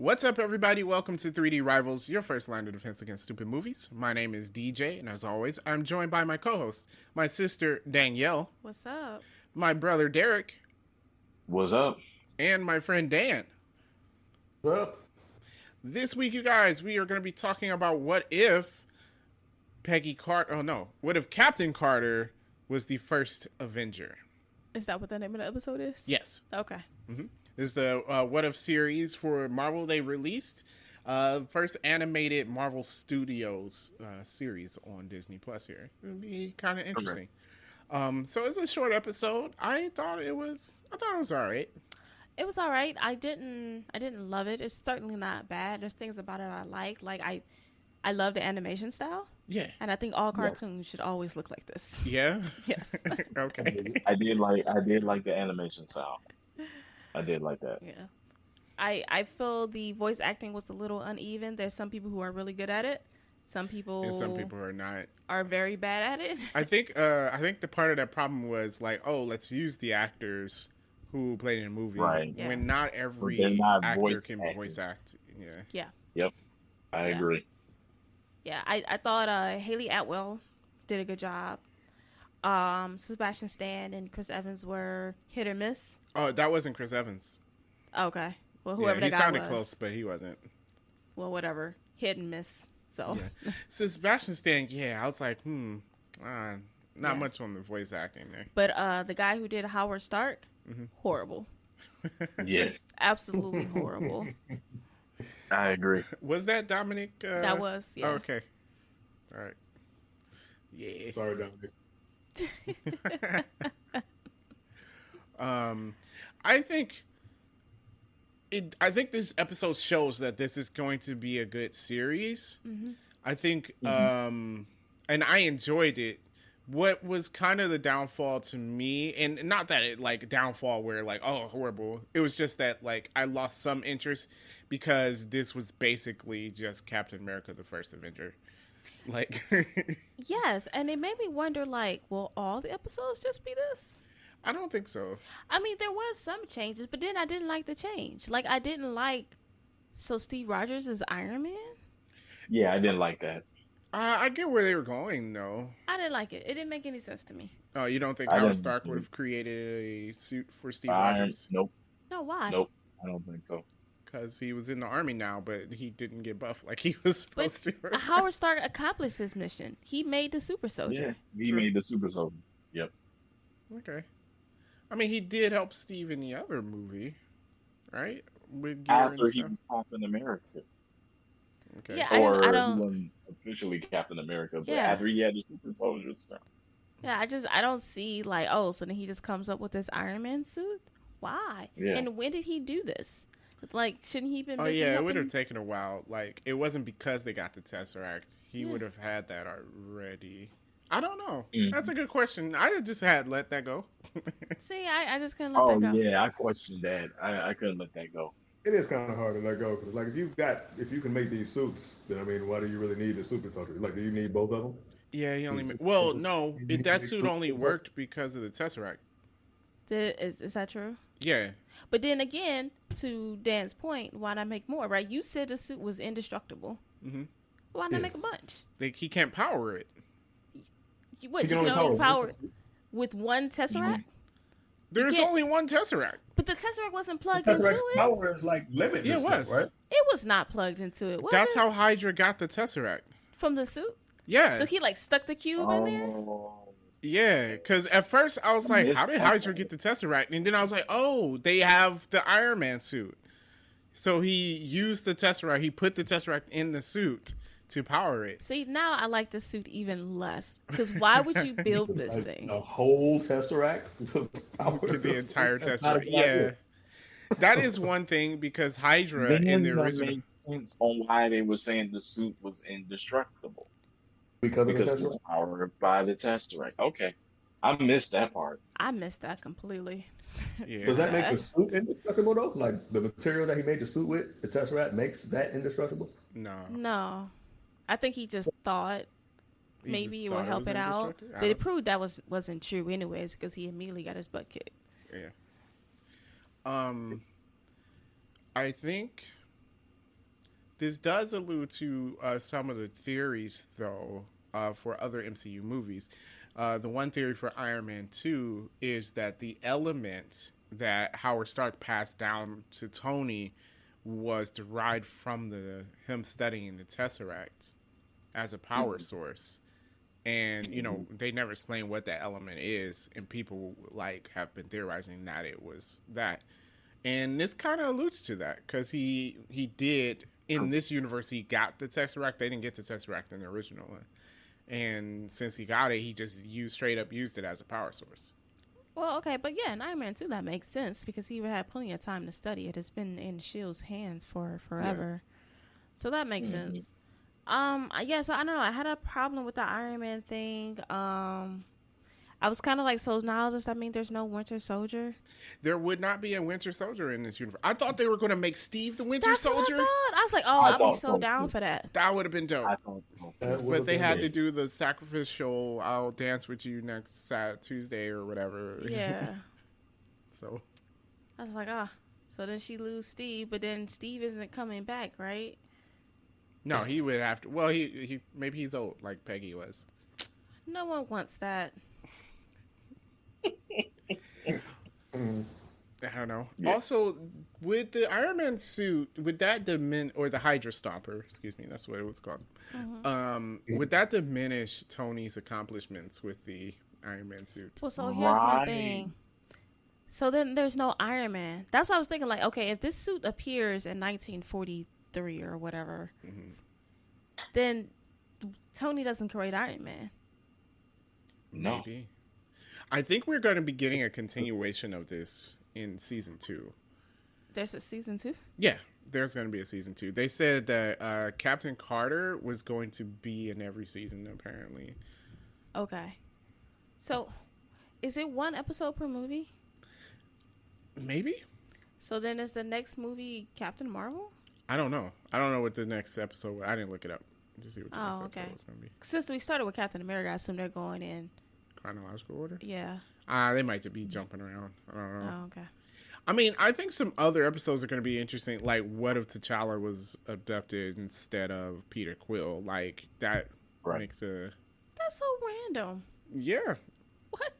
What's up, everybody? Welcome to 3D Rivals, your first line of defense against stupid movies. My name is DJ, and as always, I'm joined by my co-host, my sister Danielle, What's up? my brother Derek, What's up? and my friend Dan. What's up? This week, you guys, we are going to be talking about what if Peggy Carter. Oh no, what if Captain Carter was the first Avenger? Is that what the name of the episode is? Yes. Okay. This is the What If series for Marvel. They released first animated Marvel Studios series on Disney Plus here. It'll be kind of interesting. So it's a short episode. I thought it was all right. It was all right. I didn't love it. It's certainly not bad. There's things about it I like. Like I love the animation style, Yeah. and I think all cartoons should always look like this. Yeah. Yes. Okay. I did like the animation style. I did like that. Yeah. I feel the voice acting was a little uneven. There's some people who are really good at it. Some people And some people are not. are very bad at it. I think the part of that problem was like, oh, let's use the actors who played in a movie, Right. Yeah. when not every They're not actor voice can actors. voice act. Yeah. Yeah. I Yeah. agree. Yeah, I thought Haley Atwell did a good job. Sebastian Stan and Chris Evans were hit or miss. Oh, that wasn't Chris Evans. Okay. Well, whoever Yeah, he that guy sounded was. close, but he wasn't. Well, whatever. Hit and miss. So, Yeah. So Sebastian Stan, yeah, I was like, not Yeah. much on the voice acting there. but the guy who did Howard Stark, horrible. Yes, Absolutely horrible. I agree. Was that Dominic? That was, yeah. Oh, okay. All right. Yeah. Sorry, Dominic. I think this episode shows that this is going to be a good series. I think, and I enjoyed it. What was kind of the downfall to me, and not that it like downfall where like, oh, horrible. It was just that like I lost some interest because this was basically just Captain America, the first Avenger. Like, Yes, and it made me wonder, like, will all the episodes just be this? I don't think so. I mean, there was some changes, but then I didn't like the change. Like, I didn't like, so Steve Rogers is Iron Man? Yeah, I didn't like that. I get where they were going, though. I didn't like it. It didn't make any sense to me. Oh, you don't think I Howard didn't- Stark would have created a suit for Steve Iron, Rogers? nope, No, why? nope. I don't think so. Because he was in the army now, but he didn't get buff like he was But supposed to. Howard Stark accomplished his mission. He made the super soldier. Yeah, he True. made the Super Soldier. Yep. Okay. I mean, he did help Steve in the other movie, right? With gear After and he stuff. was Captain America, Okay. Yeah, or I he don't. wasn't officially Captain America, but Yeah. after he had the Super Soldier stuff. Yeah, I don't see like, oh, so then he just comes up with this Iron Man suit. Why? Yeah. And when did he do this? Like, shouldn't he been? Oh busy yeah, it would helping- have taken a while. Like it wasn't because they got the Tesseract. He Yeah. would have had that already. I don't know. Mhm. That's a good question. I just had let that go. See, I just couldn't let Oh that go. yeah, I questioned that. I couldn't let that go. It is kind of hard to let go because, like, if you can make these suits, then I mean, why do you really need the super soldier? Like, do you need both of them? Yeah, he only. Is it- Well, no, is it- that is it suit super- only worked because of the Tesseract. Is that true? Yeah. But then again, to Dan's point, why not make more? Right? You said the suit was indestructible. Mhm. Why not Yeah. make a bunch? He can't power it. You what? He You can only power one it suit. with one tesseract. There's can't- only one Tesseract. But the tesseract wasn't plugged Tesseract's into it. power is like limitless, Yeah, it now, was. right? It was not plugged into it. Was That's it? how Hydra got the Tesseract. From the suit. Yeah. So he like stuck the cube in there. Oh, Yeah, because at first I was like, missed how did that Hydra part. get the Tesseract? And then I was like, oh, they have the Iron Man suit. So he used the Tesseract. He put the Tesseract in the suit to power it. See, now I like the suit even less. Because why would you build this Like, thing? a whole Tesseract to power The entire That's not a Tesseract. good Yeah. idea. That is one thing because Hydra then in the that original. makes sense on why they were saying the suit was indestructible. because of the Because it Tesseract. was powered by the Tesseract. Okay. I missed that part. I missed that completely. Yeah. Does that make the suit indestructible though? Like the material that he made the suit with, the Tesseract makes that indestructible? No. No. I think he just thought He maybe just it thought would help was it out. indestructible? I But it don't- proved that wasn't true anyways because he immediately got his butt kicked. Yeah. I think this does allude to some of the theories, though, for other MCU movies. The one theory for Iron Man 2 is that the element that Howard Stark passed down to Tony was derived from him studying the Tesseract as a power source. And, they never explain what that element is, and people have been theorizing that it was that. And this kind of alludes to that, because he did, in this universe, he got the Tesseract. They didn't get the Tesseract in the original one. And since he got it, he just straight up used it as a power source. Well, okay, but yeah, in Iron Man 2, that makes sense because he would have plenty of time to study it. It's been in S.H.I.E.L.D.'s hands for forever. Yeah. So that makes sense. So I don't know. I had a problem with the Iron Man thing. I was kind of like, so now does that mean there's no Winter Soldier? There would not be a Winter Soldier in this universe. I thought they were going to make Steve the Winter Soldier. I was like, I'd be so down for that. That would have been dope. But they had to do the sacrificial, I'll dance with you next Tuesday or whatever. Yeah. So. I was like, so then she lose Steve, but then Steve isn't coming back, right? No, he would have to. Well, he maybe he's old like Peggy was. No one wants that. I don't know. Yeah. Also, with the Iron Man suit, with that or the Hydra Stomper, excuse me, that's what it was called. Mm-hmm. Would that diminish Tony's accomplishments with the Iron Man suit? Well, so here's my thing. So then there's no Iron Man. That's what I was thinking. Like, okay, if this suit appears in 1943 or whatever, mm-hmm. then Tony doesn't create Iron Man. No. Maybe. I think we're going to be getting a continuation of this in season 2. There's a season 2? Yeah, there's going to be a season 2. They said that Captain Carter was going to be in every season, apparently. Okay. So, is it one episode per movie? Maybe. So then is the next movie Captain Marvel? I don't know. I don't know what the next episode was. I didn't look it up to see what the next episode was going to be. Since we started with Captain America, I assume they're going in chronological order? Yeah. They might just be jumping around. I don't know. Oh, okay. I mean, I think some other episodes are going to be interesting. Like, what if T'Challa was abducted instead of Peter Quill? Like, that makes a... That's so random. Yeah. What?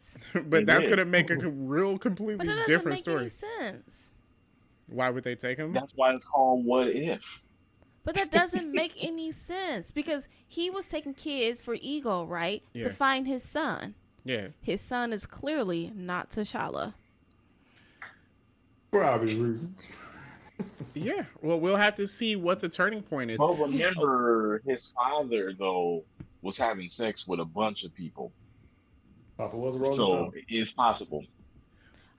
But that's going to make a real completely different story. But that doesn't make any sense. Why would they take him? That's why it's called What If. But that doesn't make any sense because he was taking kids for Ego, right? Yeah. To find his son. Yeah. His son is clearly not T'Challa. For obvious reasons. Yeah. Well, we'll have to see what the turning point is. Well, remember, his father, though, was having sex with a bunch of people. Papa was wrong. So it's possible.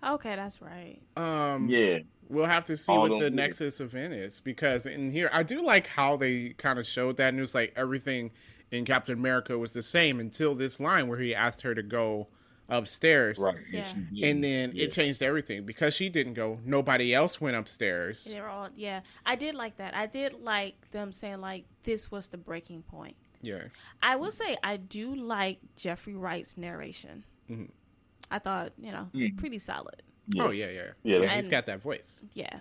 Okay, that's right. Yeah. We'll have to see what the Nexus event is, because in here, I do like how they kind of showed that, and it was like everything in Captain America was the same until this line where he asked her to go upstairs. Right. Yeah. And then it changed everything because she didn't go. Nobody else went upstairs. They were all, I did like that. I did like them saying like this was the breaking point. Yeah. I will say I do like Jeffrey Wright's narration. Mm-hmm. I thought, pretty solid. Yeah. Oh yeah. He's got that voice. Yeah,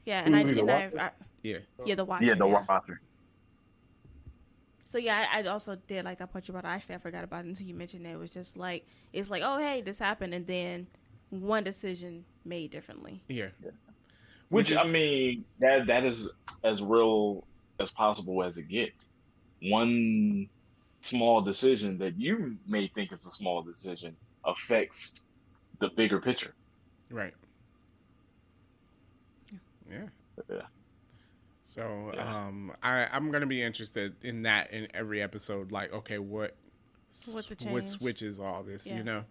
and the Watcher. Yeah, the Watcher. So yeah, I also did like that part about it. Actually, I forgot about it until you mentioned it. It was just like it's like, oh hey, this happened, and then one decision made differently. Yeah. Which I mean, that is as real as possible as it gets. One small decision that you may think is a small decision affects the bigger picture. Right. Yeah. So, I'm gonna be interested in that in every episode. Like, okay, what switches all this? Yeah. You know.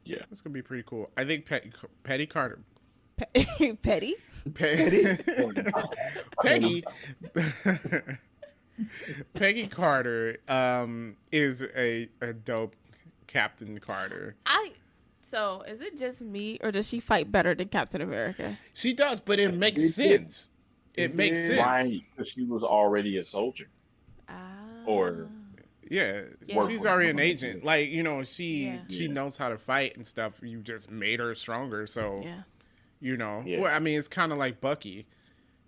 Yeah, it's gonna be pretty cool. I think Peggy Carter. Petty. Peggy Carter is a dope Captain Carter. So, is it just me, or does she fight better than Captain America? She does, but it makes sense. It makes sense. Why? Because she was already a soldier. She's already an agent. Like, she knows how to fight and stuff. You just made her stronger, so, Well, I mean, it's kind of like Bucky.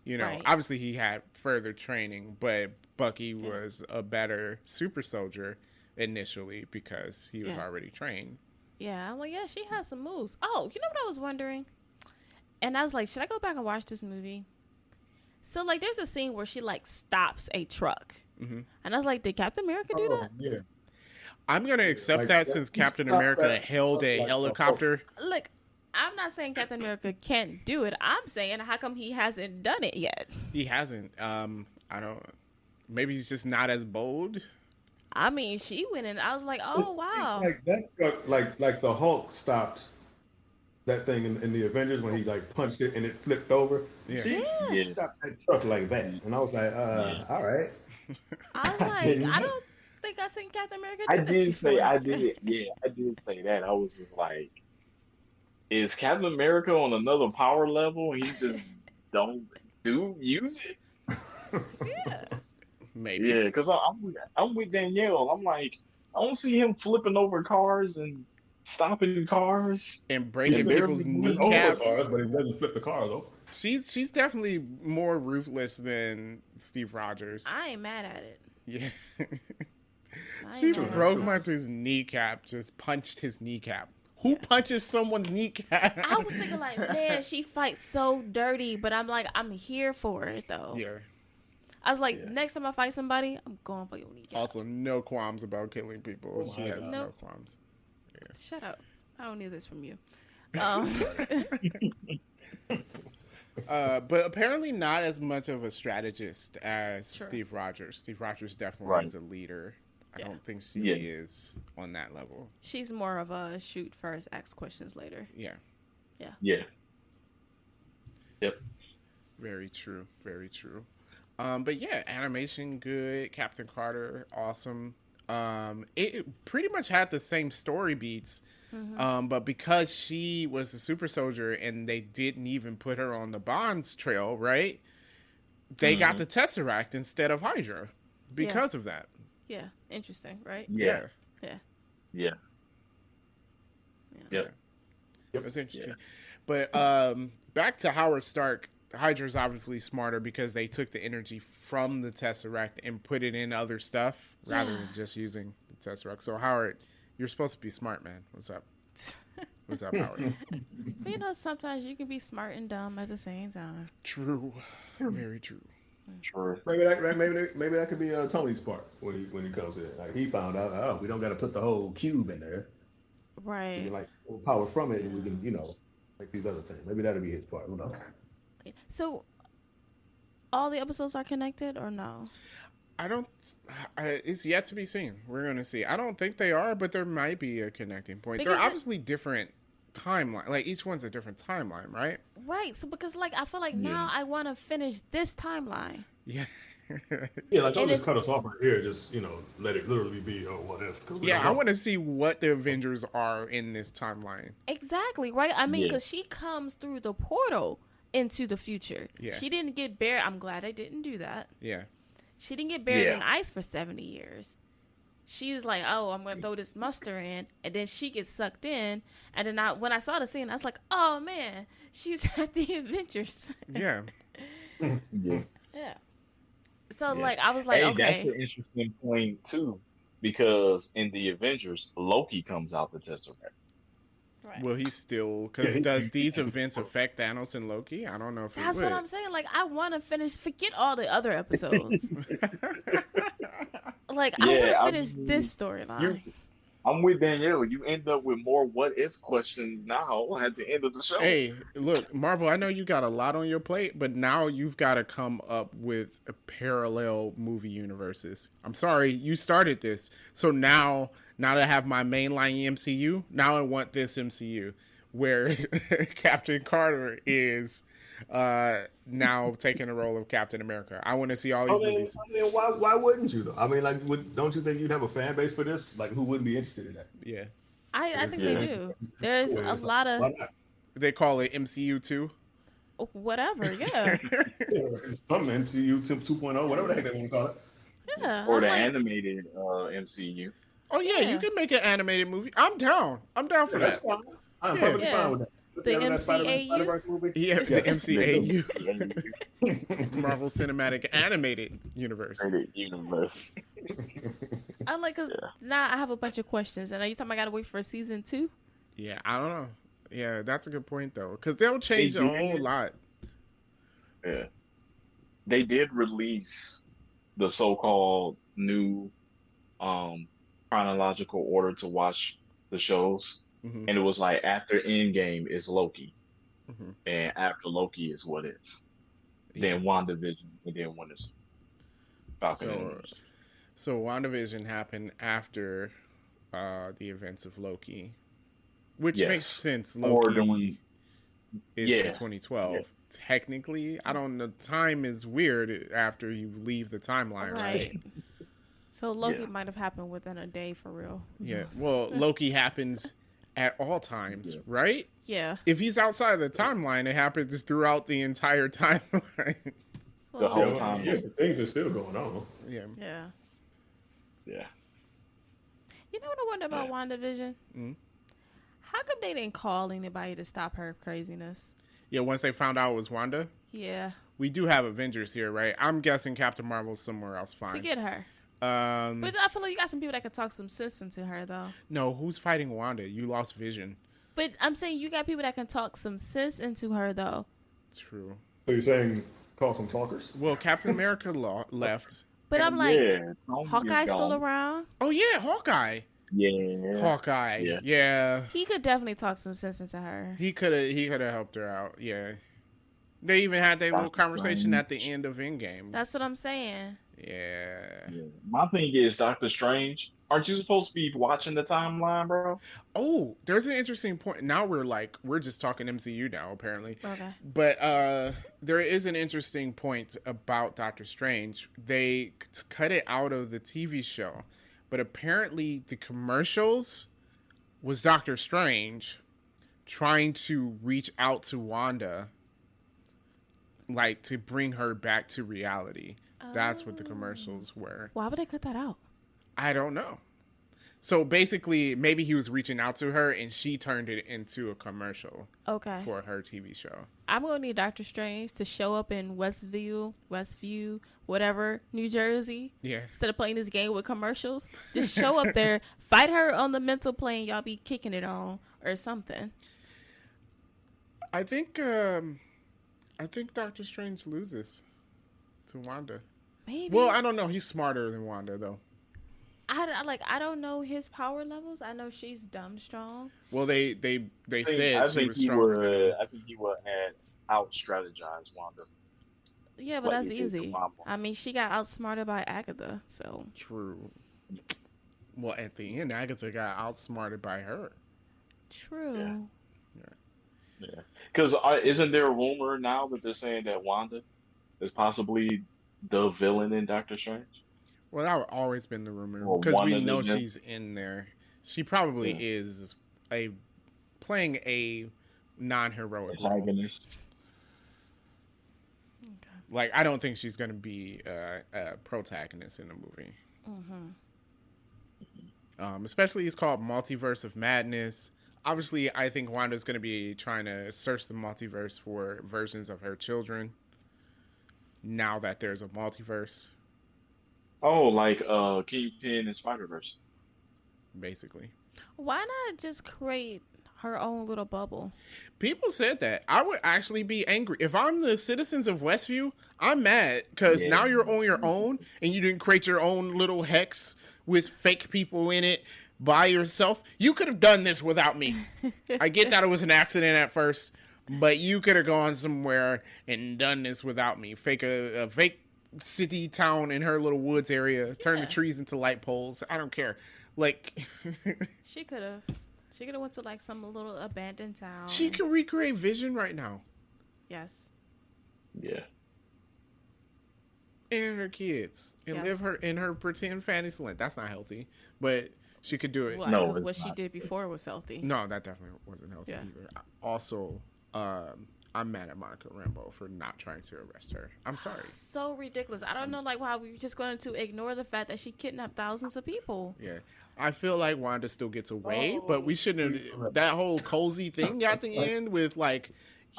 Right. Obviously he had further training, but Bucky was a better super soldier initially because he was already trained. Yeah, I'm like, yeah, she has some moves. Oh, you know what I was wondering? And I was like, should I go back and watch this movie? So, like, there's a scene where she, like, stops a truck. Mm-hmm. And I was like, did Captain America do that? Yeah. I'm going to accept that since Captain America held a helicopter. Look, I'm not saying Captain America can't do it. I'm saying, how come he hasn't done it yet? He hasn't. I don't... Maybe he's just not as bold. I mean, she went in. I was like, oh, wow. Like that truck, like the Hulk stopped that thing in the Avengers when he like punched it and it flipped over. Yeah. She Yeah. stopped that truck like that, and I was like, all right. I was like, I don't think I seen Captain America do I this did say, before. I did say that. I was just like, is Captain America on another power level and he just don't use it? Yeah. Maybe. Yeah, because I'm with Danielle. I'm like, I don't see him flipping over cars and stopping cars. And breaking He people's moves over kneecaps. cars, but he doesn't flip the car though. She's definitely more ruthless than Steve Rogers. I ain't mad at it. Yeah. I She ain't mad at broke it. Martin's kneecap, just punched his kneecap. Who punches someone's kneecap? I was thinking like, man, she fights so dirty, but I'm like, I'm here for it though. Yeah. I was like, next time I fight somebody, I'm going for your kneecap. Also, no qualms about killing people. Oh She my has God. no Nope. qualms. Shut up. I don't need this from you. But apparently not as much of a strategist as Sure. Steve Rogers. Steve Rogers definitely Right. is a leader. I Yeah. don't think she Yeah. is on that level. She's more of a shoot first, ask questions later. Yeah. Yeah. Yep. Very true. Very true. But yeah, animation good. Captain Carter, awesome. It pretty much had the same story beats. But because she was the super soldier and they didn't even put her on the Bonds trail, right? They got the Tesseract instead of Hydra because of that. Yeah, interesting, right? Yeah. Yeah. Yeah. Yep. It was interesting. But back to Howard Stark, Hydra's obviously smarter because they took the energy from the Tesseract and put it in other stuff rather than just using the Tesseract. So Howard, you're supposed to be smart, man. What's up? What's up, Howard? But you know, sometimes you can be smart and dumb at the same time. True. Very true. True. Maybe that could be Tony's part when he comes in. Like he found out, oh, we don't got to put the whole cube in there. We Right. can like pull power from it, and we can make these other things. Maybe that'll be his part. Who knows? So, all the episodes are connected or no? It's yet to be seen. We're going to see. I don't think they are, but there might be a connecting point. Because They're obviously different timeline. Like each one's a different timeline, right? Right. So, because like I feel like now I want to finish this timeline. Yeah. Yeah, like don't And just if- cut us off right here. Just let it literally be. Oh, what if? 'Cause we Yeah, don't I know. want to see what the Avengers are in this timeline. Exactly. Right. I mean, Yeah. because she comes through the portal into the future. Yeah. She didn't get buried. I'm glad I didn't do that. Yeah. She didn't get buried Yeah. in ice for 70 years. She was like, oh, I'm going to throw this muster in. And then she gets sucked in. And then when I saw the scene, I was like, oh, man, she's at the Avengers. Yeah. Yeah. Yeah. So, Yeah. like, I was like, Hey, that's okay. an interesting point too, because in the Avengers, Loki comes out the Tesseract. Right. Will he still? Because Yeah, does these events affect Thanos and Loki? I don't know if That's it what would. I'm saying. Like, I want to finish. Forget all the other episodes. Like, I want Yeah, to I finish mean, this storyline. I'm with Danielle. You end up with more what if questions now at the end of the show. Hey, look, Marvel, I know you got a lot on your plate, but now you've got to come up with a parallel movie universes. I'm sorry, you started this. So now that I have my mainline MCU, now I want this MCU where Captain Carter is now taking the role of Captain America. I want to see all these movies. Why wouldn't you though? I mean, like, don't you think you'd have a fan base for this? Like, who wouldn't be interested in that? Yeah. I think Yeah. they do. There's Yeah, a it's lot Why of not? They call it MCU too. whatever. Yeah. Yeah, some MCU 2.0, whatever the heck they want to call it. Yeah. Or I'm the like, animated MCU. Oh yeah, Yeah. you can make an animated movie. I'm down. I'm down for Yeah, that's that. fine. I'm Yeah. perfectly Yeah. fine with that. The That MCAU? Spider-Verse movie? Yeah, Yes. the MCAU, The Marvel Cinematic Animated Universe. universe. I like because now I have a bunch of questions, and are you talking I gotta wait for season 2? Yeah, I don't know. Yeah, that's a good point though, because they'll change a whole lot. Yeah. They did release the so-called new chronological order to watch the shows. Hmm. And it was like after Endgame is Loki. Hmm. And after Loki is What If. Yeah. Then WandaVision, and then Winter's Falcon. So WandaVision happened after the events of Loki, which Yes. makes sense. Or Loki during- is Yeah. in 2012. Yeah. Technically, I don't know. Time is weird after you leave the timeline, right? Right. So Loki Yeah. might have happened within a day for real. Who Yeah. knows? Well, Loki happens at all times, Yeah. right? Yeah. If he's outside of the timeline, it happens throughout the entire timeline. So, The whole Yeah, time. yeah, things are still going on. Yeah. Yeah. Yeah. You know what I wonder about WandaVision? Mhm. How come they didn't call anybody to stop her craziness? Yeah. Once they found out it was Wanda, Yeah. we do have Avengers here, right? I'm guessing Captain Marvel's somewhere else. Fine. Forget her. Um, But I feel like you got some people that can talk some sense into her, though. no, who's fighting Wanda? You lost Vision. But I'm saying you got people that can talk some sense into her, though. True. So you're saying call some talkers? Well, Captain America left. But I'm like, yeah, Tony is Hawkeye's still gone. around. Oh yeah, Hawkeye. Yeah. Hawkeye. Yeah. Yeah. He could definitely talk some sense into her. He could have helped her out. Yeah. They even had that little Doctor conversation at the Strange. end of Endgame. That's what I'm saying. Yeah. Yeah. My thing is, Doctor Strange, aren't you supposed to be watching the timeline, bro? Oh, there's an interesting point. Now we're just talking MCU now apparently. Okay. But there is an interesting point about Doctor Strange. They cut it out of the TV show, but apparently the commercials was Doctor Strange trying to reach out to Wanda, like to bring her back to reality. That's what the commercials were. Why would they cut that out? I don't know. So basically, maybe he was reaching out to her and she turned it into a commercial Okay. for her TV show. I'm gonna need Doctor Strange to show up in Westview, whatever, New Jersey. Yeah. Instead of playing this game with commercials, just show up there, fight her on the mental plane y'all be kicking it on or something. I think Doctor Strange loses to Wanda. Maybe. Well, I don't know. He's smarter than Wanda, though. I don't know his power levels. I know she's dumb strong. Well, they said I she think was he stronger would. than him. I think he would have out strategized Wanda. Yeah, but Like that's you did to easy. Mama. I mean, she got outsmarted by Agatha, so True. Well, at the end, Agatha got outsmarted by her. true. Yeah. Because isn't there a rumor now that they're saying that Wanda is possibly the villain in Doctor Strange? Well, that would always been the rumor Well, because one we of know them- she's in there. She probably Yeah. is playing a non-heroic role. Antagonist. Like, I don't think she's going to be a protagonist in the movie. Especially it's called Multiverse of Madness. Obviously, I think Wanda's going to be trying to search the multiverse for versions of her children. Now that there's a multiverse, Oh, like Kingpin and Spider-Verse. basically. Why not just create her own little bubble? People said that. I would actually be angry. If I'm the citizens of Westview, I'm mad because Yeah. now you're on your own and you didn't create your own little hex with fake people in it by yourself. You could have done this without me. I get that it was an accident at first, but you could have gone somewhere and done this without me. Fake a fake city town in her little woods area, turn the Yeah. trees into light poles. I don't care. Like She could have went to like some little abandoned town. she can recreate Vision right now. Yes. Yeah. And her kids and Yes. live her in her pretend fantasy land. That's not healthy, but she could do it. Well, No, because it's what she not. did before was healthy. No, that definitely wasn't healthy Yeah. either. Also, I'm mad at Monica Rambeau for not trying to arrest her. I'm sorry. So ridiculous. I don't know, like, why we just going to ignore the fact that she kidnapped thousands of people. Yeah. I feel like Wanda still gets away, but we shouldn't have that whole cozy thing at the end with like,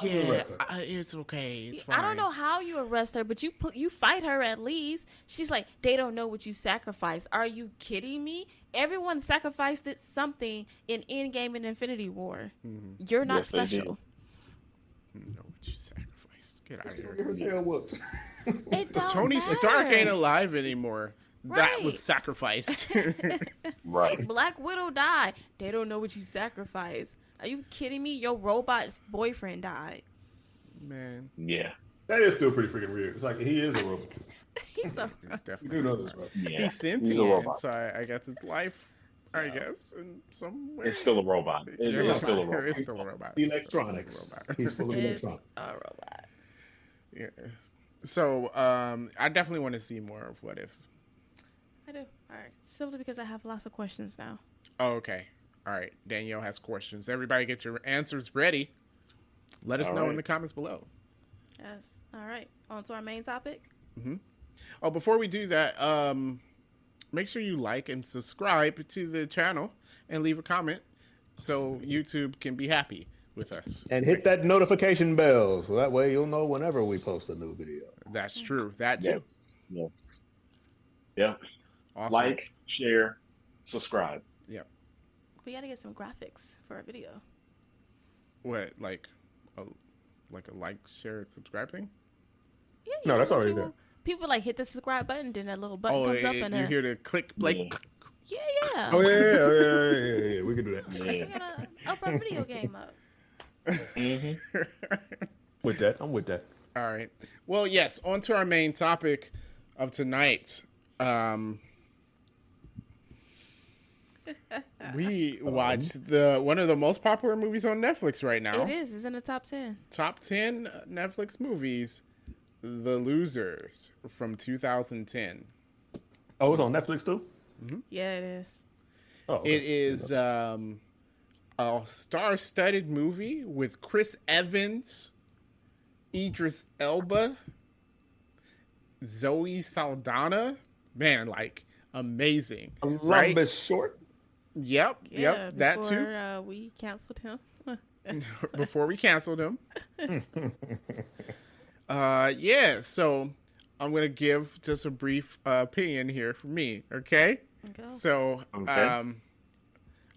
yeah, it's okay. It's fine. I don't know how you arrest her, but you fight her at least. She's like, they don't know what you sacrificed. Are you kidding me? Everyone sacrificed something in Endgame and Infinity War. Mm-hmm. You're not special. Know what you sacrificed. Get out of here. Your tail whooped. It don't Tony matter. Stark ain't alive anymore. That Right. was sacrificed. Right. Black Widow died. They don't know what you sacrificed. Are you kidding me? Your robot boyfriend died. Man. Yeah. That is still pretty freaking weird. It's like he is a robot. He's a You Definitely. do know this, right? Yeah. He's He's a sentient, robot. so I guess it's life. I guess in some way. It's still a robot. It's Yeah, still a robot. It's still a robot. Electronics. It's still a robot. He's full of It's electronics. a robot. Yeah. So I definitely want to see more of What If. I do. All right. Simply because I have lots of questions now. Oh, okay. All right. Danielle has questions. Everybody get your answers ready. Let us All know in right. the comments below. Yes. All right. On to our main topic. Oh, before we do that, make sure you like and subscribe to the channel and leave a comment so YouTube can be happy with us. And hit that notification bell so that way you'll know whenever we post a new video. That's true. That too. Yeah. Yeah. Awesome. Like, share, subscribe. We got to get some graphics for our video. What, like a like, share, subscribe thing? Yeah, No, that's already people, there. people like hit the subscribe button, then that little button Oh, comes up and you hear the click, like, Yeah. yeah. Oh yeah. We can do that. We Yeah. gotta up our video game up. hmm With that, I'm with that. All right. Well, yes. On to our main topic of tonight. We watched one of the most popular movies on Netflix right now. It is. It's in the top 10. Top 10 Netflix movies, The Losers from 2010. Oh, it's on Netflix too. Yeah, it is. Oh, okay. It is a star-studded movie with Chris Evans, Idris Elba, Zoe Saldana. Man, like, amazing. Right? Columbus Short. Yep, Yeah, that too. before, we canceled him. Before we canceled him. Yeah, so I'm going to give just a brief opinion here for me, okay? Go. So, Okay.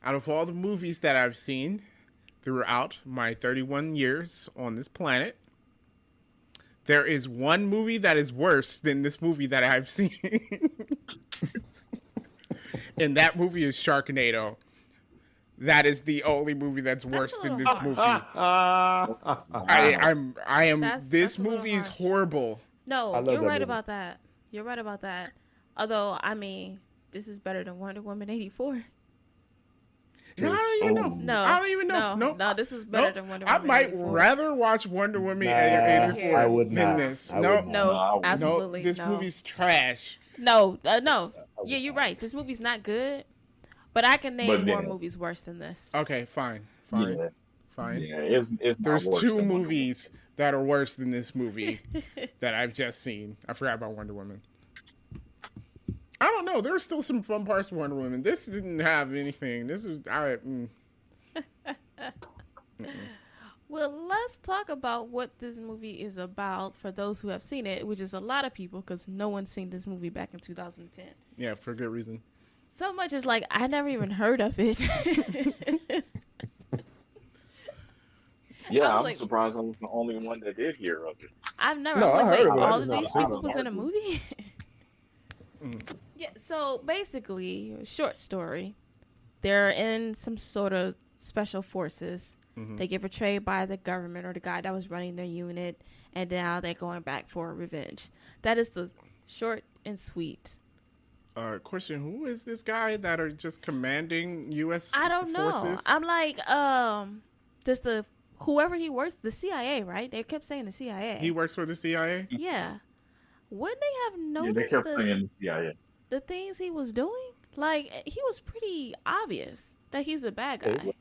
out of all the movies that I've seen throughout my 31 years on this planet, there is one movie that is worse than this movie that I've seen. And that movie is Sharknado. That is the only movie that's worse a than little this harsh. movie. I am. That's This a little movie is harsh. horrible. No, I love you're that right movie. about that. You're right about that. Although, I mean, this is better than Wonder Woman 84. No, I don't even know. No. I don't even know. No, this is better Nope. than Wonder I Woman might 84. rather watch Wonder Woman Nah, 84 I would than not. this. I No, would not. No, I would- absolutely no, this no. movie's trash. No. Yeah, you're right. This movie's not good. But I can name But more then- movies worse than this. Okay, fine. Yeah. Fine. Yeah. It's not There's worse two than Wonder movies that are worse than this movie that I've just seen. I forgot about Wonder Woman. I don't know. There's still some fun parts of Wonder Woman. This didn't have anything. This is Well, let's talk about what this movie is about for those who have seen it, which is a lot of people because no one's seen this movie back in 2010. yeah, for good reason. So much is like, I never even heard of it. Yeah, I was I'm like- surprised I'm the only one that did hear of it. I've never. No, I was I like, heard wait, of it. I all just of not these seen people it. was in a movie? Mm. Yeah, so basically, short story. They're in some sort of special forces. Mhm. They get betrayed by the government or the guy that was running their unit, and now they're going back for revenge. That is the short and sweet. Question: Who is this guy that are just commanding U.S. I don't know. forces? I'm like, just the whoever he works, the CIA, right? They kept saying the CIA. He works for the CIA. Yeah. Wouldn't they have Yeah, they noticed kept the saying CIA. things he was doing? Like, he was pretty obvious that he's a bad guy.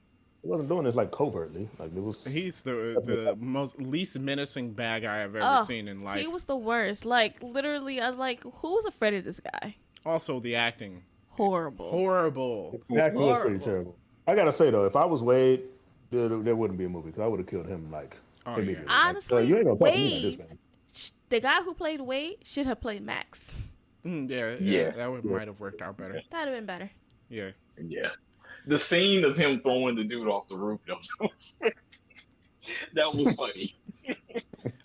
He wasn't doing this like covertly. Like it was. He's the most least menacing bad guy I've ever seen in life. He was the worst. Like literally, I was like, who was afraid of this guy? Also, the acting. Horrible. The acting was pretty terrible. I gotta say though, if I was Wade, there wouldn't be a movie because I would have killed him like immediately. Honestly, you ain't gonna touch me like Wade, this, man. the guy who played Wade should have played Max. Yeah. That might have worked out better. That'd have been better. Yeah. Yeah. The scene of him throwing the dude off the roof, that was funny.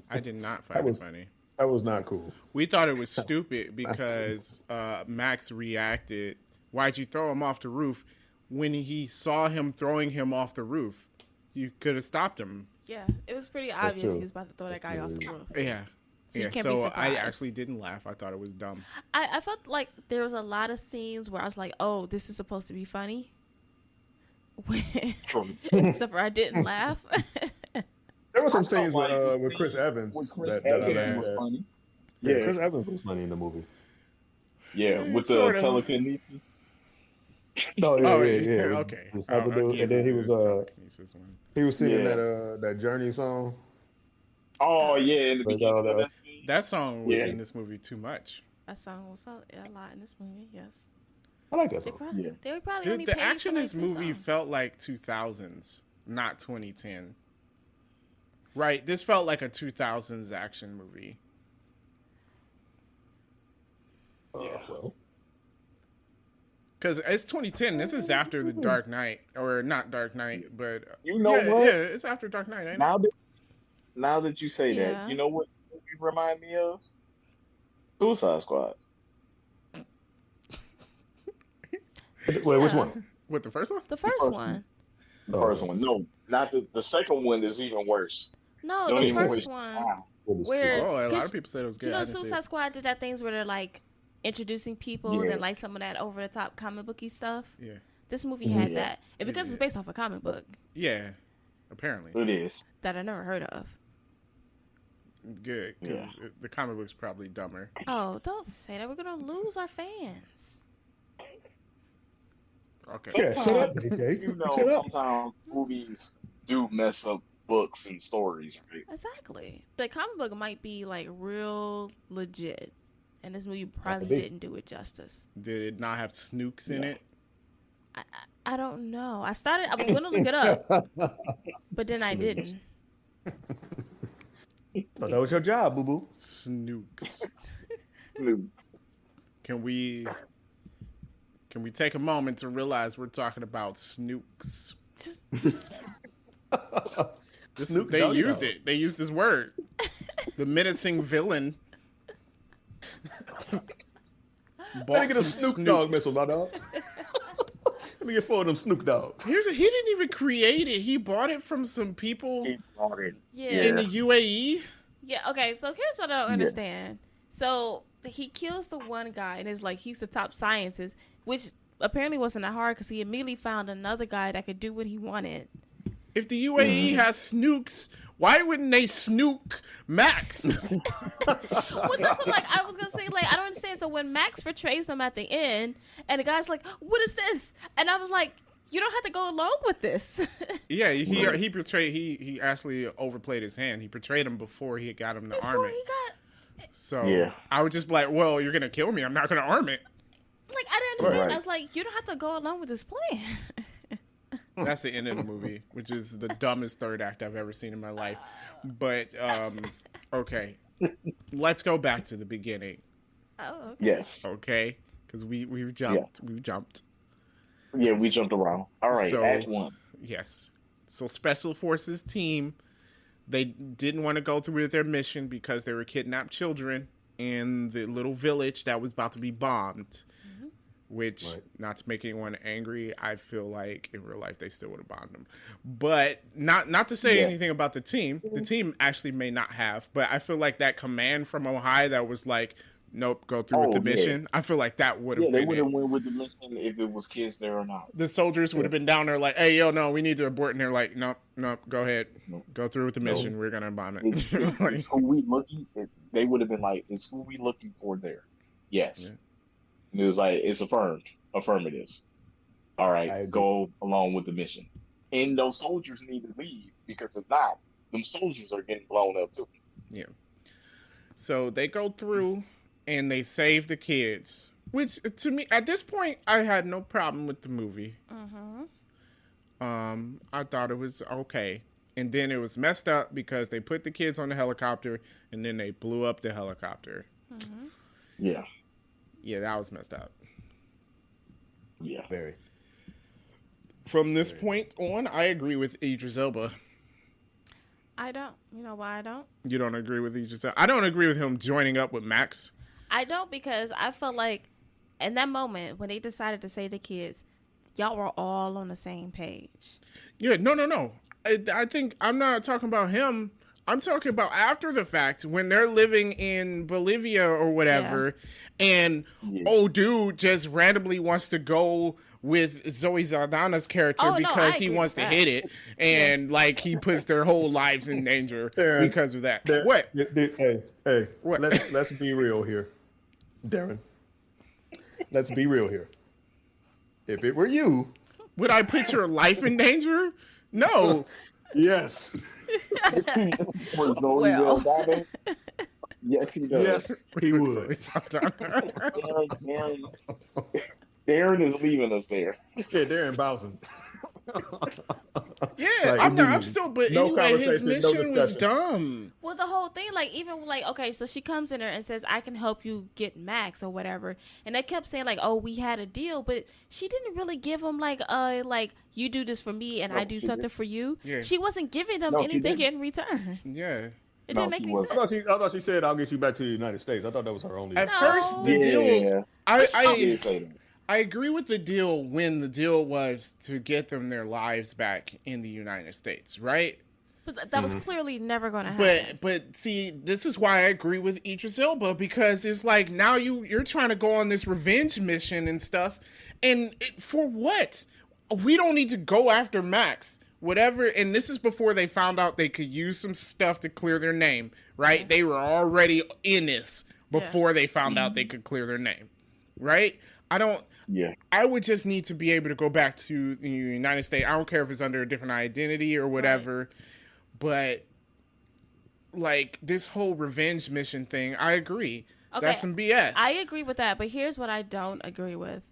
I did not find it funny. That was not cool. We thought it was stupid because Max reacted, "Why'd you throw him off the roof?" When he saw him throwing him off the roof, you could have stopped him. Yeah, it was pretty obvious he was about to throw that guy off the roof. Yeah. So you can't so be I surprised. actually didn't laugh. I thought it was dumb. I felt like there was a lot of scenes where I was like, oh, this is supposed to be funny. Except for I didn't laugh. There were some I scenes felt like with Chris Evans. With Chris that Evans was funny. Yeah, Chris Evans was funny in the movie. Yeah, with the Sort of. telekinesis. Oh yeah. Okay. He was I'll and give then he you was the telekinesis one. he was singing Yeah. that Journey song. Oh yeah, in the Like, beginning all of that- that scene. That song was Yeah. in this movie too much. That song was a lot in this movie, yes. I like that They song. probably, Yeah. they were probably The, only the paid action for in like this 2 movie songs. felt like 2000s, not 2010. Right? This felt like a 2000s action movie. Well, Because it's 2010. This is after the Dark Knight. Or not Dark Knight, but... You know yeah, what? Yeah, it's after Dark Knight, ain't it? Now that you say Yeah. that, you know what you remind me of? Suicide Squad. wait, which one? What, the first one? The first first one. The Oh. first one. No, not the second one is even worse. No, Don't the even first waste one. time. Where, Oh, a lot 'cause of people said it was good. You know, I didn't see Suicide it. Squad did that things where they're like introducing people Yeah. that like some of that over the top comic booky stuff. Yeah. This movie had Yeah. that. And because it's based off a comic book Yeah. Apparently. It is. that I never heard of. Good. 'Cause Yeah. the comic book's probably dumber. Oh, don't say that. We're gonna lose our fans. Okay. Yeah, shut up, DK. You know, Shut up. sometimes movies do mess up books and stories, right? Exactly. The comic book might be like real legit. And this movie probably be. didn't do it justice. Did it not have snooks in it? I don't know. I was gonna look it up, but then I didn't. Thought that was your job, boo boo. Snooks. Ooh. Can we take a moment to realize we're talking about snooks? Just Snoop They Doggy used Dogg. it. They used this word. The menacing villain. Let me Bought get a some Snoop Dogg snooks. missile, my dog. Let me get 4 of them Snoop Dogs. He didn't even create it. He bought it from some people He brought it. yeah. in the UAE. Yeah, okay, so here's what I don't understand. So he kills the one guy and is like, he's the top scientist, which apparently wasn't that hard because he immediately found another guy that could do what he wanted. If the UAE has snooks, why wouldn't they snook Max? Well, that's what, like, I was going to say, like, I don't understand. So when Max portrays them at the end and the guy's like, what is this? And I was like, you don't have to go along with this. Yeah, he portrayed he actually overplayed his hand. He portrayed him before he got him to arm Before it. he got, So Yeah. I would just be like, well, you're gonna kill me. I'm not gonna arm it. like, I didn't understand. Right. I was like, you don't have to go along with this plan. That's the end of the movie, which is the dumbest third act I've ever seen in my life. But okay, let's go back to the beginning, Oh, okay. Yes. okay? Because we've jumped. We've jumped. Yeah, we jumped around. All right, So- Act 1. Yes. So Special Forces team, they didn't want to go through with their mission because they were kidnapped children in the little village that was about to be bombed. Which, Right. not to make anyone angry, I feel like in real life they still would have bombed them. But not to say Yeah. anything about the team. The team actually may not have, but I feel like that command from Ohio that was like, nope, go through with the Oh, yeah. mission. I feel like that would have Yeah, they been would it. have went with the mission if it was kids there or not. The soldiers would have been down there like, hey, yo, no, we need to abort. And they're like, nope, go ahead. Nope. Go through with the mission. We're going to bomb it. Is who we looking? They would have been like, "Is who we looking for there?" Yes. And it was like, it's affirmative. All I right, agree. go along with the mission. and those soldiers need to leave because if not, them soldiers are getting blown up too. Yeah. So they go through and they save the kids, which to me at this point I had no problem with the movie. I thought it was okay. And then it was messed up because they put the kids on the helicopter and then they blew up the helicopter. Yeah. Yeah, that was messed up. Yeah. Very. From this point on, I agree with Idris Elba. I don't. You know why I don't? You don't agree with Idris Elba? I don't agree with him joining up with Max. I don't because I felt like in that moment when they decided to save the kids, y'all were all on the same page. Yeah, no. I think I'm not talking about him. I'm talking about after the fact when they're living in Bolivia or whatever, and old dude just randomly wants to go with Zoe Saldana's character because he wants to hit it, and like he puts their whole lives in danger because of that. What? Hey, what? Let's be real here, Darren. Let's be real here. If it were you, would I put your life in danger? No. Yes. Well. Yes, he does. Yes, he would. Darren is leaving us there. Yeah, Darren bouncing. Yeah, Like, I'm still, but no anyway, his conversation, no mission was discussion. dumb. Well, the whole thing, like, even like, okay, so she comes in there and says, "I can help you get Max" or whatever, and they kept saying like, "Oh, we had a deal," but she didn't really give him like you do this for me and I do something for you. Yeah. She wasn't giving them anything in return. Yeah. It didn't make any sense. I thought she said, "I'll get you back to the United States." I thought that was her only. At first, the deal. I agree with the deal when the deal was to get them their lives back in the United States, right? But that was clearly never going to happen. But see, this is why I agree with Idris Elba, because it's like now you're trying to go on this revenge mission and stuff, and for what? We don't need to go after Max. Whatever, and this is before they found out they could use some stuff to clear their name, right? Yeah. They were already in this before they found out they could clear their name, right? I would just need to be able to go back to the United States. I don't care if it's under a different identity or whatever, but like this whole revenge mission thing, I agree. Okay. That's some BS. I agree with that, but here's what I don't agree with.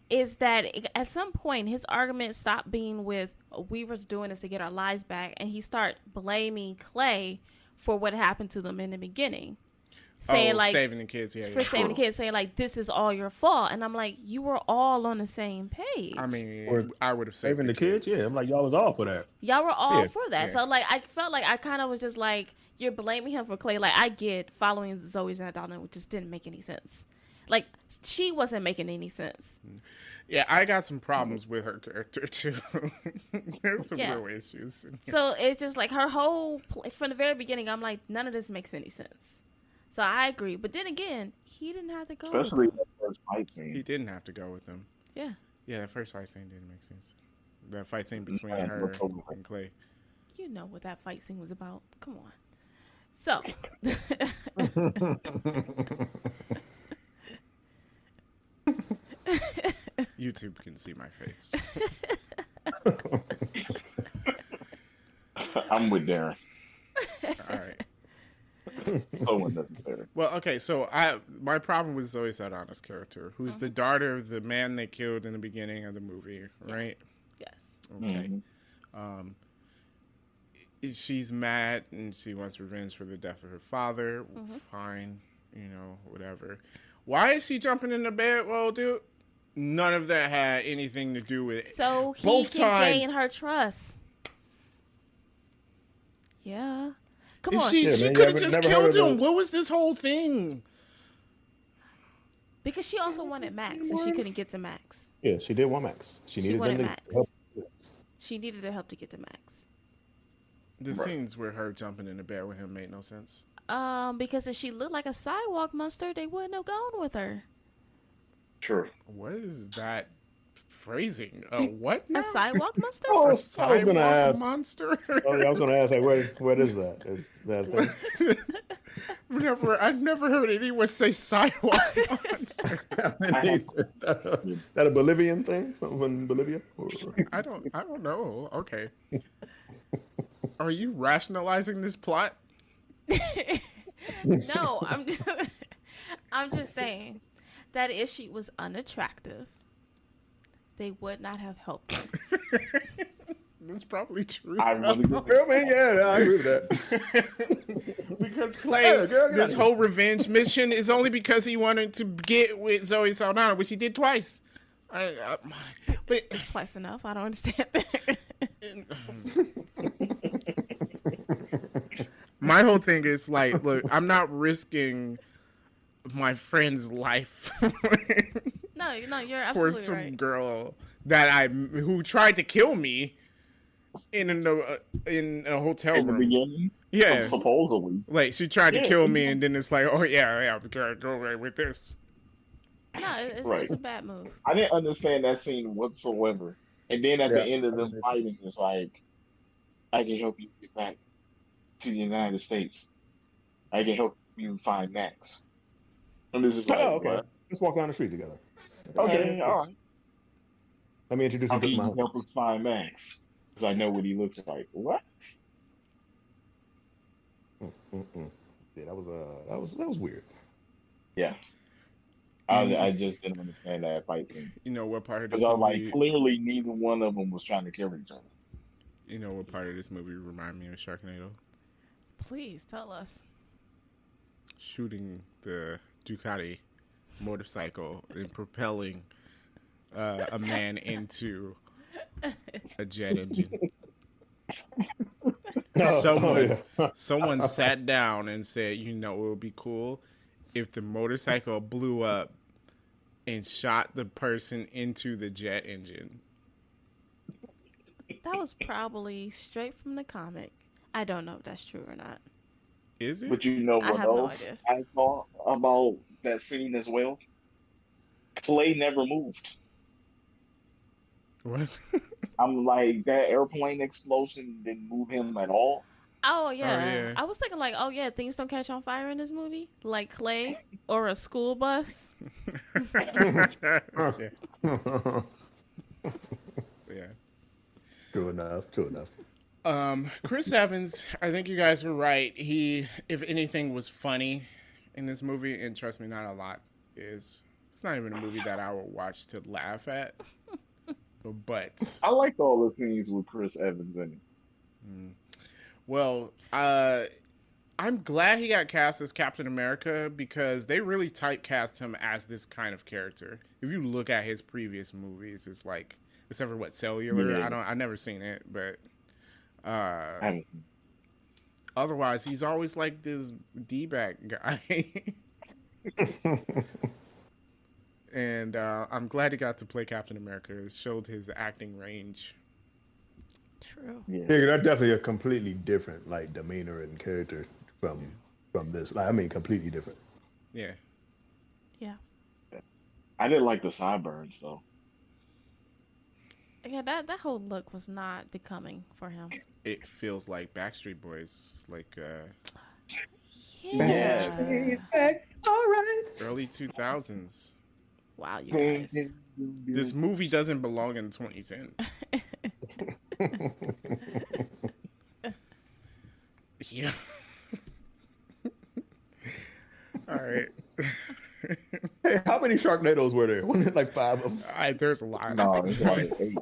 Is that at some point his argument stopped being with we were doing this to get our lives back, and he started blaming Clay for what happened to them in the beginning, saying like saving the kids, saving the kids, saying like this is all your fault, and I'm like you were all on the same page. I mean, I would have saving the kids. Yeah, I'm like y'all was all for that. Y'all were all for that. Yeah. So like I felt like I kind of was just like you're blaming him for Clay. Like I get following Zoe Saldana, which just didn't make any sense. Like, she wasn't making any sense. Yeah, I got some problems with her character, too. There's some real issues. So, it's just like her whole... From the very beginning, I'm like, none of this makes any sense. So, I agree. But then again, he didn't have to go Especially with that first fight scene. He didn't have to go with them. Yeah. Yeah, that first fight scene didn't make sense. That fight scene between her and Clay. You know what that fight scene was about. Come on. So... YouTube can see my face. I'm with Darren. All right. So unnecessary. Well, okay, so my problem with Zoe Saldana's character, who's the daughter of the man they killed in the beginning of the movie, right? Yes. Okay. She's mad and she wants revenge for the death of her father. Fine, whatever. Why is she jumping in the bed? Well, dude, none of that had anything to do with it. So he can gain her trust. Yeah. Come on. She could have just killed him. What was this whole thing? Because she also wanted Max, and she couldn't get to Max. Yeah, she did want Max. She wanted Max. She needed the help to get to Max. The scenes where her jumping in the bed with him made no sense. Because if she looked like a sidewalk monster, they wouldn't have gone with her. Sure. What is that phrasing? What? A sidewalk monster? I was going to ask. Monster? I was going to ask, what is that? Is that thing? I've never heard anyone say sidewalk monster. That a Bolivian thing? Something from Bolivia? I don't know. Okay. Are you rationalizing this plot? No, I'm just saying that if she was unattractive, they would not have helped her. That's probably true. I really do. Yeah, I agree with that. Because Clay, this whole revenge mission is only because he wanted to get with Zoe Saldana, which he did twice. But It's twice enough. I don't understand that. My whole thing is like, look, I'm not risking my friend's life No, you're for absolutely some right. girl who tried to kill me in a hotel In the room. beginning, Yeah, supposedly. like she tried to Yeah, kill me, and then it's like, oh yeah, we gotta go away with this. No, it's Right. a bad move. I didn't understand that scene whatsoever. And then at the Yeah. end of them fighting, it's like, I can help you get back to the United States. I can help you find Max. And this is like, Oh, okay. what? Let's walk down the street together. Okay, all right. Let me introduce How you can to you my help us find Max? Because I know what he looks like. What? Yeah, that was weird. Yeah. I just didn't understand that fight scene. You know what part of this Because I was movie? like, clearly neither one of them was trying to kill each other. You know what part of this movie remind me of Sharknado? Please tell us. Shooting the Ducati motorcycle and propelling a man into a jet engine. Someone sat down and said, you know, it would be cool if the motorcycle blew up and shot the person into the jet engine. That was probably straight from the comic. I don't know if that's true or not. Is it? But you know I what have no else idea. I thought about that scene as well? Clay never moved. What? I'm like, that airplane explosion didn't move him at all. Oh yeah. yeah. I was thinking like, oh yeah, things don't catch on fire in this movie, like Clay or a school bus. Yeah. Yeah. True enough. Chris Evans, I think you guys were right. He, if anything, was funny in this movie, and trust me, not a lot is. It's not even a movie that I would watch to laugh at. But I liked all the scenes with Chris Evans in it. well, I'm glad he got cast as Captain America because they really typecast him as this kind of character. If you look at his previous movies, it's like, except for what, Cellular. Yeah. I never seen it, but I haven't seen otherwise he's always like this D-bag guy. And I'm glad he got to play Captain America. It showed his acting range. True. it. Yeah, that's definitely a completely different like demeanor and character from this. Like, I mean, completely different. Yeah. Yeah. I didn't like the sideburns though. Yeah, that whole look was not becoming for him. It feels like Backstreet Boys, like Yeah. All right. early 2000s. Wow, you guys. This movie doesn't belong in 2010. Yeah. All right. Hey, how many Sharknadoes were there? Wasn't it like 5 of them? There's a lot. No, think it's like six. 8.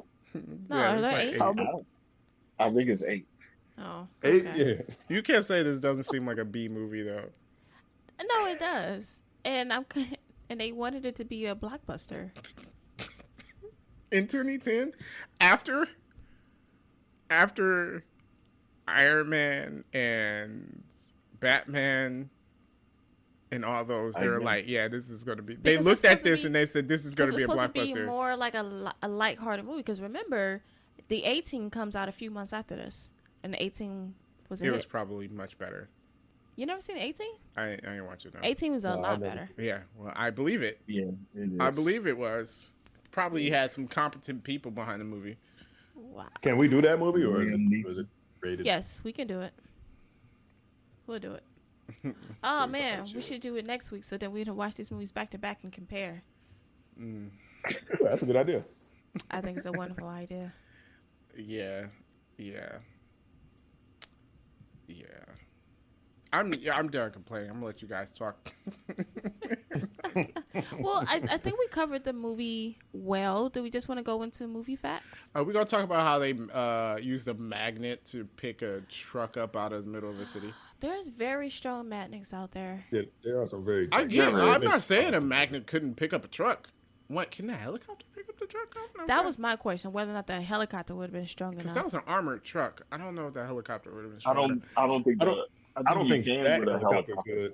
No, Yeah, are there's there like 8? I think it's 8. Oh. 8? Okay. Yeah. You can't say this doesn't seem like a B movie though. No, it does. And and they wanted it to be a blockbuster. In 2010, after Iron Man and Batman and all those, they were like, yeah, this is going to be. They Because looked it's at supposed to this be- and they said, this is going to be a It's supposed to be blockbuster. more like a lighthearted movie. Because remember, the 18 comes out a few months after this. And the 18 was a It hit. was probably much better. You never seen 18? I didn't watch it. No. 18 was a No, I lot never. better. Yeah, well, I believe it. Yeah, it is. I believe it was. Probably had some competent people behind the movie. Wow. Can we do that movie or Liam is it rated? Yes, we can do it. We'll do it. Oh man, we should do it next week so then we can watch these movies back to back and compare. That's a good idea. I think it's a wonderful idea. Yeah. I'm done complaining. I'm gonna let you guys talk. Well, I think we covered the movie well. Do we just want to go into movie facts? We're gonna talk about how they used a magnet to pick a truck up out of the middle of the city. There's very strong magnets out there. Yeah, there are some very. I'm not saying a magnet couldn't pick up a truck. What, can a helicopter pick up the truck? That was my question, whether or not the helicopter would have been strong enough. Because that was an armored truck. I don't know if that helicopter would have been strong. I don't think that helicopter could.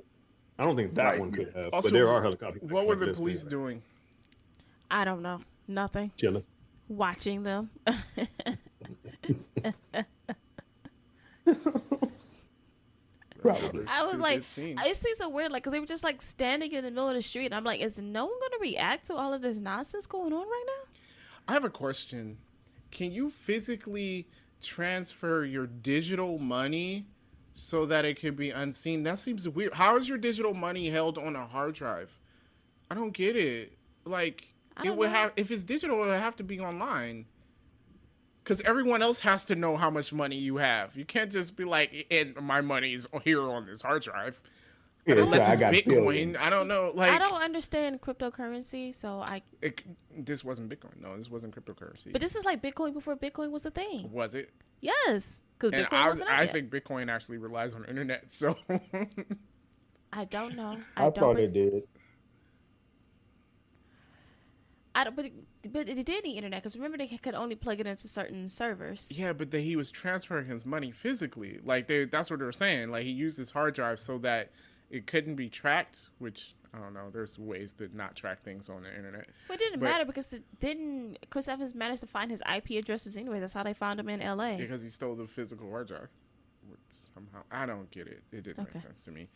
I don't think that one could have. Also, but there are helicopters. What were the police doing? I don't know. Nothing. Chilling. Watching them. Probably. I was like, it seems so weird, like, because they were just like standing in the middle of the street. And I'm like, is no one going to react to all of this nonsense going on right now? I have a question. Can you physically transfer your digital money so that it can be unseen? That seems weird. How is your digital money held on a hard drive? I don't get it. Like, it would have, if it's digital, it would have to be online. Because everyone else has to know how much money you have. You can't just be like, and my money's here on this hard drive. Yeah, unless it's Bitcoin. Billions. I don't know. Like, I don't understand cryptocurrency, so this wasn't Bitcoin. No, this wasn't cryptocurrency. But this is like Bitcoin before Bitcoin was a thing. Was it? Yes, because Bitcoin wasn't out I yet. think Bitcoin actually relies on the internet, so... I don't know. I thought it did. But it did need internet, because remember they could only plug it into certain servers. Yeah, but then he was transferring his money physically. Like, that's what they were saying. Like, he used his hard drive so that it couldn't be tracked, which, I don't know, there's ways to not track things on the internet. But it didn't matter, because didn't Chris Evans manage to find his IP addresses anyway? That's how they found him in L.A. Because he stole the physical hard drive. Somehow, I don't get it. It didn't make sense to me.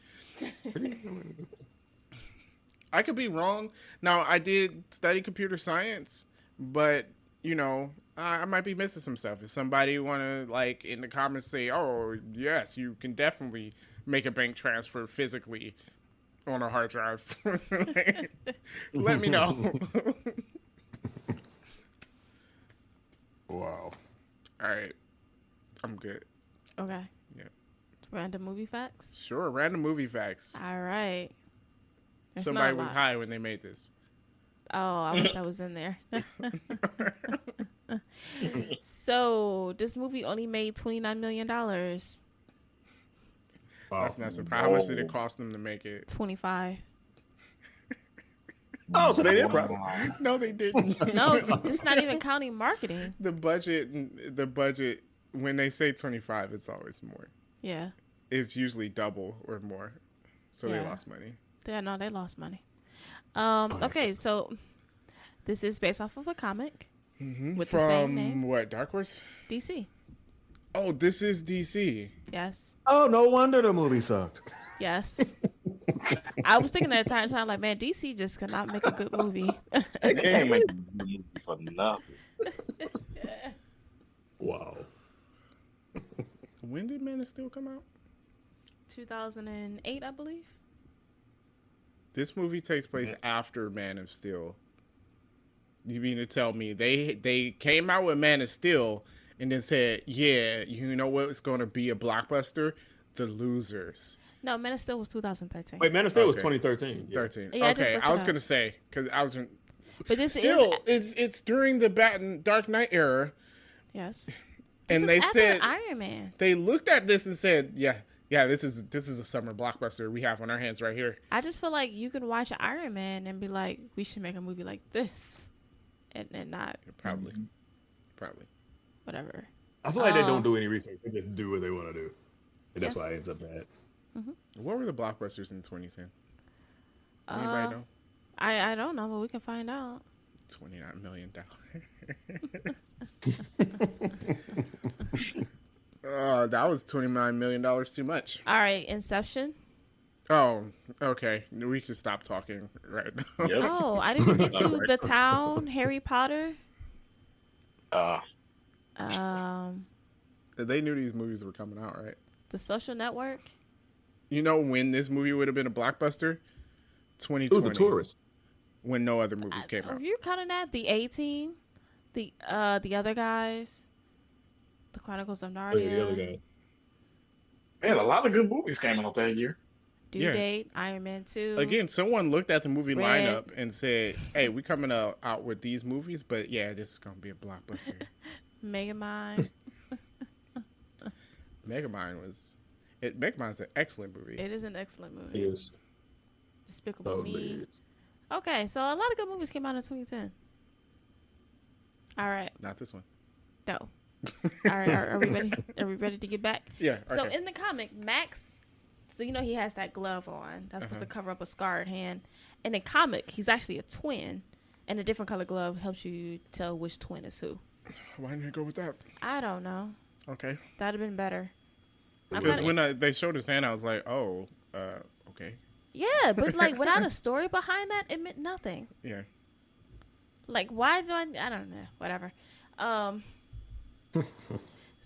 I could be wrong. Now, I did study computer science, but, you know, I might be missing some stuff. If somebody want to, like, in the comments say, oh, yes, you can definitely make a bank transfer physically on a hard drive, let me know. Wow. All right. I'm good. Okay. Yeah. Random movie facts? Sure. Random movie facts. All right. There's Somebody not a was lot. high when they made this. Oh, I wish I was in there. So, this movie only made $29 million. Wow. That's not surprising. How much did it cost them to make it? 25. Oh, so they did probably. No, they didn't. No, it's not even counting marketing. The budget, when they say 25, it's always more. Yeah. It's usually double or more. So they Yeah. lost money. Yeah, no, they lost money. Okay, so this is based off of a comic with the same name. From what, Dark Horse? DC. Oh, this is DC. Yes. Oh, no wonder the movie sucked. Yes. I was thinking at the time, like, man, DC just cannot make a good movie. They can't make a movie for nothing. Wow. When did Man of Steel come out? 2008, I believe. This movie takes place after Man of Steel. You mean to tell me they came out with Man of Steel and then said, yeah, you know what's going to be a blockbuster? The Losers. No, Man of Steel was 2013. Wait, Man of Steel was Okay. 2013. Yeah. 13. Yeah, I just okay, looked I it was up. going to say, because I was... But this Still, is... it's during the Dark Knight era. Yes. And This they is after said... Iron Man. They looked at this and said, yeah, this is a summer blockbuster we have on our hands right here. I just feel like you can watch Iron Man and be like, we should make a movie like this. And not Probably. whatever. I feel like they don't do any research. They just do what they want to do. And that's Yes. why it ends up bad. What were the blockbusters in 2010? Anybody know? I don't know, but we can find out. $29 million. That was $29 million too much. All right, Inception. Oh, okay. We should stop talking right now. Yep. Oh, I didn't get to The Town, Harry Potter. They knew these movies were coming out, right? The Social Network. You know when this movie would have been a blockbuster? 2020. Ooh, The Tourist. When no other movies came out. Are you counting that? The A-Team? The other guys? The Chronicles of Narnia? Oh, yeah, the other guy. Man, a lot of good movies came out that year. Due Yeah. Date, Iron Man 2. Again, someone looked at the movie Red. lineup and said, "Hey, we coming out with these movies, but yeah, this is gonna be a blockbuster." Megamind. Megamind's an excellent movie. It is an excellent movie. Yes. Despicable Totally Me. is. Okay, so a lot of good movies came out in 2010. All right. Not this one. No. All right. Are we ready? Are we ready to get back? Yeah. So okay. in the comic, Max, so you know he has that glove on. That's supposed to cover up a scarred hand. In the comic, he's actually a twin, and a different color glove helps you tell which twin is who. Why didn't I go with that? I don't know. Okay. That'd have been better. I'm Because kinda- when they showed his hand, I was like, "Oh, okay, Yeah, but like without a story behind that, it meant nothing. yeah." Like, why do I don't know. Whatever.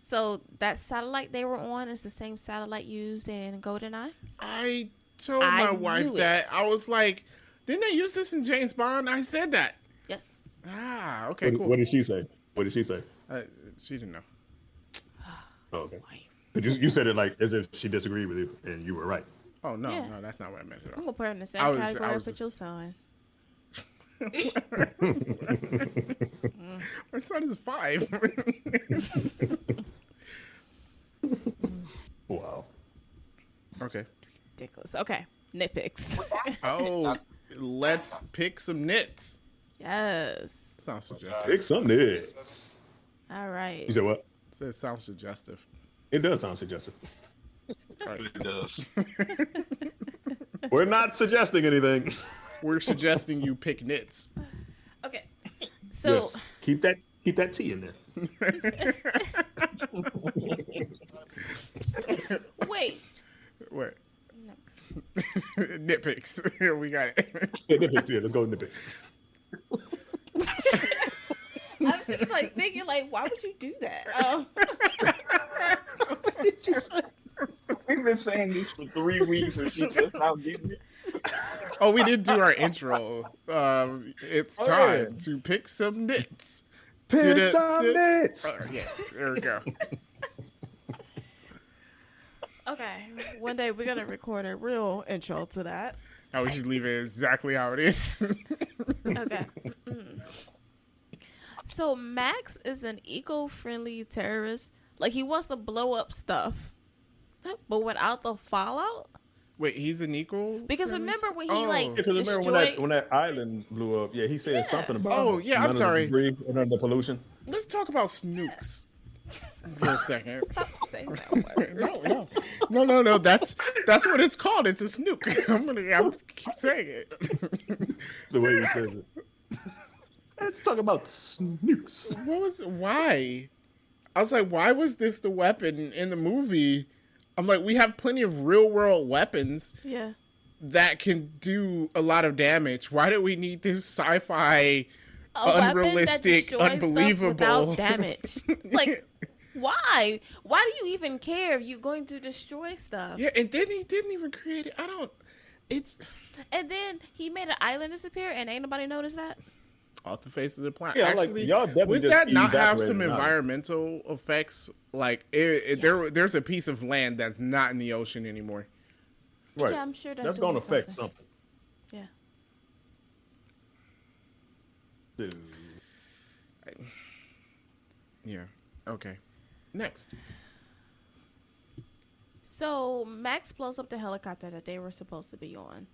So that satellite they were on is the same satellite used in GoldenEye? I told I my wife knew that. it. I was like, "Didn't they use this in James Bond?" I said that. Yes. Ah, okay, cool. What did she say? What did she say? She didn't know. Oh, okay. Wife. But you said it like as if she disagreed with you, and you were right. Oh no, Yeah. no, that's not what I meant at I'm all. gonna put her in the same I was category and put just- your son. My son is 5. Wow. Okay. Ridiculous. Okay. Nitpicks. Oh, let's pick some nits. Yes. Sounds suggestive. Pick some nits. All right. You said what? It sounds suggestive. It does sound suggestive. It does. We're not suggesting anything. We're suggesting you pick nits. Okay. So Yes. Keep that T in there. wait. What? No. Nitpicks. Here we got it. Yeah, nitpicks, yeah, let's go with nitpicks. I was just like thinking, like, why would you do that? We've been saying this for 3 weeks and she just now getting it. Oh, we didn't do our intro. It's Oh, time yeah. to pick some nits. Pick some nits. Yeah, there we go. Okay. One day we're gonna record a real intro to that. Now we should leave it exactly how it is. Okay. So Max is an eco-friendly terrorist. Like he wants to blow up stuff, but without the fallout. Wait, he's an equal? Because remember when he Oh. like Because remember destroyed. when that island blew up? Yeah, he said something about. Oh, yeah, I'm none of the sorry. debris and none of the pollution. Let's talk about snooks for a second. Stop saying that word. No. That's what it's called. It's a snook. I'm gonna keep saying it. The way he says it. Let's talk about snooks. Why? I was like, why was this the weapon in the movie? I'm like, we have plenty of real world weapons Yeah. that can do a lot of damage. Why do we need this sci-fi, A weapon that unrealistic, destroys stuff unbelievable without damage? Like, why? Why do you even care if you're going to destroy stuff? Yeah, and then he didn't even create it. It's And then he made an island disappear, and ain't nobody noticed that. off the face of the planet. Yeah, like, Actually, y'all definitely would just that not have evaporated some an island. environmental effects? Like, there's a piece of land that's not in the ocean anymore. Right. Yeah, I'm sure That's doing going to affect something. something. Yeah. Dude. Yeah. Okay. Next. So Max blows up the helicopter that they were supposed to be on.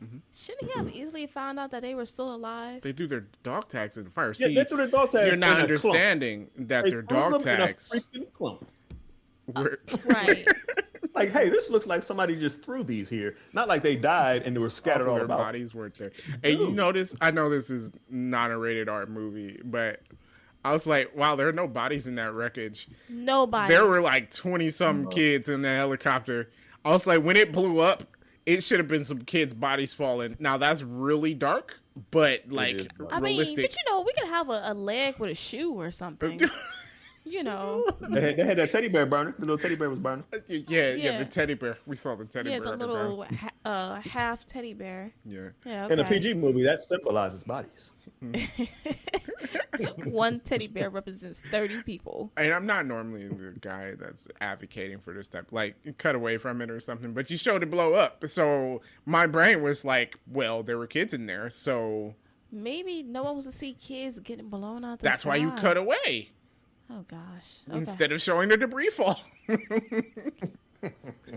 Mm-hmm. Shouldn't he have easily found out that they were still alive? They do their dog tags in the fire. Yeah, See, they threw their dog tags you're in not a understanding that They they're threw dog them in a tags. freaking clump. were- Right. Like, hey, this looks like somebody just threw these here. Not like they died and they were scattered Also, all their about. bodies weren't there. And you Dude. notice, I know this is not a rated R movie, but I was like, wow, there are no bodies in that wreckage. Nobody. There were like 20-some kids in the helicopter. I was like, when it blew up, it should have been some kids' bodies falling. Now, that's really dark, but like is dark. I mean, realistic. but you know, we could have a leg with a shoe or something. You know. They had that teddy bear burner. The little teddy bear was burning. Yeah, the teddy bear. We saw the teddy Yeah, bear. the little half teddy bear. Yeah. Yeah, In a okay. PG movie, that symbolizes bodies. One teddy bear represents 30 people. And I'm not normally the guy that's advocating for this type, like cut away from it or something, but you showed it blow up. So my brain was like, well, there were kids in there, so Maybe no one wants to see kids getting blown out the that's why you sky. cut away Oh gosh. Okay. instead of showing the debris fall.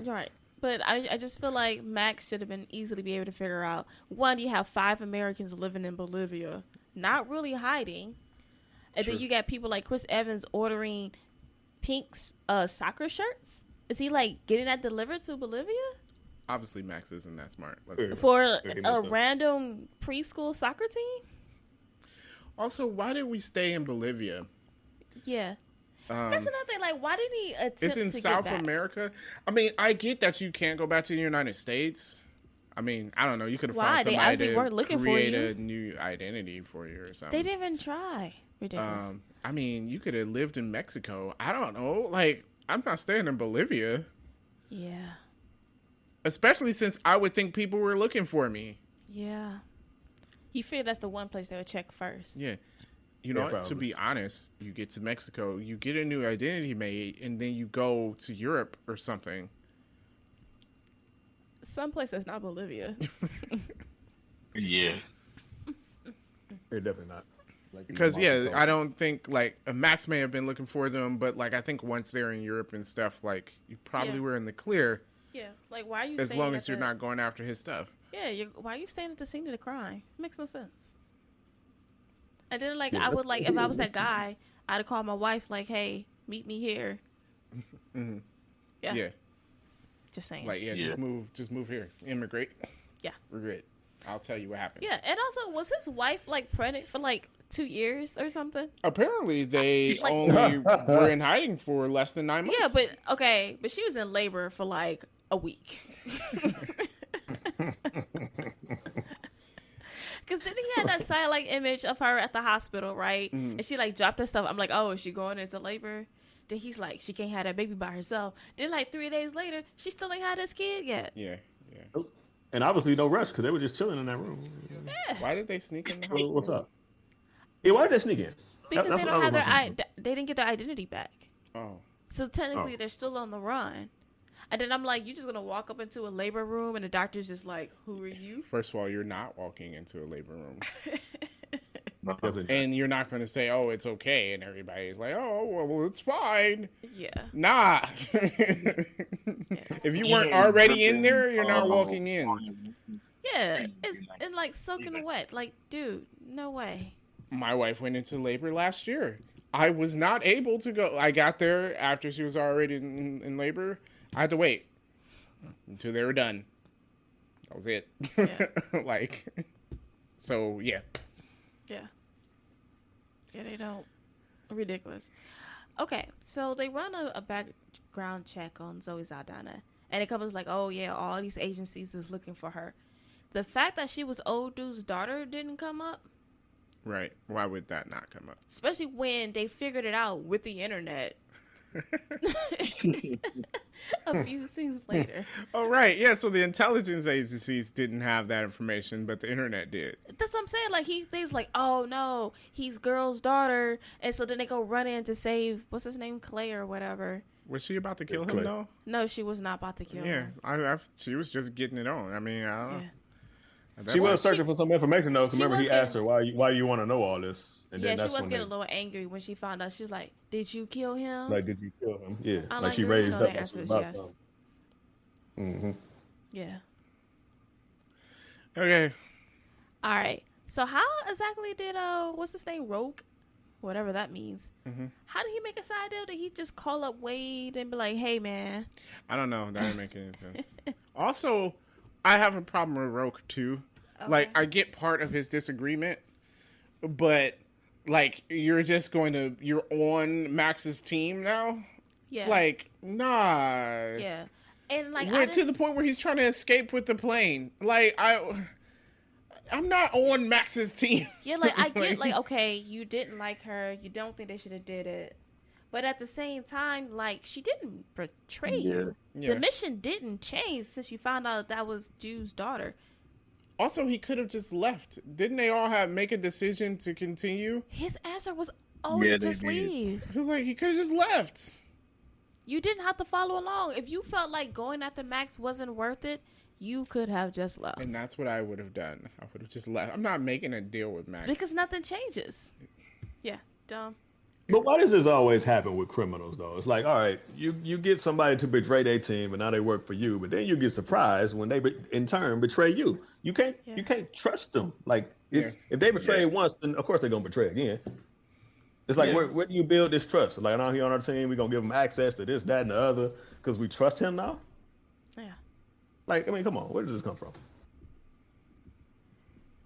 Right. But I just feel like Max should have been easily be able to figure out, one, you have 5 Americans living in Bolivia, not really hiding. And True. then you got people like Chris Evans ordering Pink's soccer shirts. Is he like getting that delivered to Bolivia? Obviously, Max isn't that smart. Let's be honest. For Yeah, he a must have. random preschool soccer team? Also, why did we stay in Bolivia? Yeah. That's another thing. Like, why did he attempt It's in to South get back? America. I mean, I get that you can't go back to the United States. I mean, I don't know. You could have Why? found They somebody obviously to weren't looking for create you. a new identity for you or something. They didn't even try. Ridiculous. I mean, you could have lived in Mexico. I don't know. Like, I'm not staying in Bolivia, Yeah. especially since I would think people were looking for me. Yeah. You figure that's the one place they would check first. Yeah. You know, Yeah, what? To probably. be honest, you get to Mexico, you get a new identity made, and then you go to Europe or something. Someplace that's not Bolivia. Yeah. They're definitely not. Like, Because Marvel I don't think like Max may have been looking for them, but like I think once they're in Europe and stuff, like you probably Yeah. were in the clear Yeah. Like, why are you as staying long at as you're the- not going after his stuff. Yeah, why are you staying at the scene of the crime? Makes no sense. And then, like, Yeah, I would, that's- like, if I was that guy, I'd have called my wife, like, hey, meet me here. Mhm. Yeah. Yeah, Just saying. like Yeah. just move here, immigrate. Yeah. We're good. I'll tell you what happened. Yeah, and also, was his wife, like, pregnant for, like, 2 years or something? Apparently, they Like- only were in hiding for less than 9 months. Yeah, but, okay, but she was in labor for, like, a week. Because then he had that satellite image of her at the hospital, right? Mm-hmm. And she, like, dropped her stuff. I'm like, oh, is she going into labor? Then he's like, she can't have that baby by herself. Then, like, 3 days later, she still ain't had this kid yet. yeah. And obviously no rush because they were just chilling in that room. Why did they sneak in the Well, house? what's up? Yeah, why did they sneak in? Because That's they what don't I have was their wondering. they didn't get their identity back. Oh, So technically, Oh. they're still on the run. And then I'm like, you just gonna walk up into a labor room and the doctor's just like, who are you? first of all, you're not walking into a labor room, Definitely. and you're not going to say, "Oh, it's okay," and everybody's like, "Oh, well, it's fine." Yeah. Nah. If you weren't already in there, you're not walking in. Yeah. It's and like soaking wet. Like, dude, no way. My wife went into labor last year. I was not able to go. I got there after she was already in labor. I had to wait until they were done. That was it. Yeah. Like, so yeah. Yeah. Yeah, they don't. Ridiculous. Okay, so they run a background check on Zoe Saldana, and it comes like, oh yeah, all these agencies is looking for her. The fact that she was old dude's daughter didn't come up, Right. Why would that not come up? especially when they figured it out with the internet. A few scenes later. Oh, right. Yeah. So the intelligence agencies didn't have that information, but the internet did. That's what I'm saying. Like they's like, oh no, he's girl's daughter, and so then they go run in to save what's his name, Clay or whatever. Was she about to kill him Clay. though? No, she was not about to kill Yeah. him. She was just getting it on. I mean, I don't know. Yeah. At that She point- was searching for some information though. 'Cause she remember, was he asked her why do you want to know all this? And Yeah, then she that's was when getting a they, little angry when she found out. She's like, "Did you kill him?" like, did you kill him? Yeah, I'm like she girl, you raised know up. the answer is yes. Mm-hmm. Yeah. Okay. All right. So how exactly did what's his name, Rogue, whatever that means? Mhm. How did he make a side deal? Did he just call up Wade and be like, "Hey, man"? I don't know. That didn't make any sense. Also, I have a problem with Roke too. Like, I get part of his disagreement, but like, you're on Max's team now. Yeah. Like, nah. Yeah. And like, Went to the point where he's trying to escape with the plane. Like, I'm not on Max's team. yeah, like I get like, okay, you didn't like her, you don't think they should have did it, But at the same time, like, she didn't betray you. Yeah. The mission didn't change since you found out that was Jude's daughter. Also, he could have just left. Didn't they all make a decision to continue? His answer was always just did. leave. It was like he could have just left. You didn't have to follow along. If you felt like going after Max wasn't worth it, you could have just left. And that's what I would have done. I would have just left. I'm not making a deal with Max. Because nothing changes. Yeah, dumb. But why does this always happen with criminals, though? It's like, all right, you get somebody to betray their team, and now they work for you, but then you get surprised when they, in turn, betray you. You can't trust them. Like, if they betray once, then of course they're gonna betray again. It's like, where do you build this trust? Like, now here on our team, we're gonna give him access to this, that, and the other, because we trust him now. Yeah. Like, I mean, come on, where does this come from?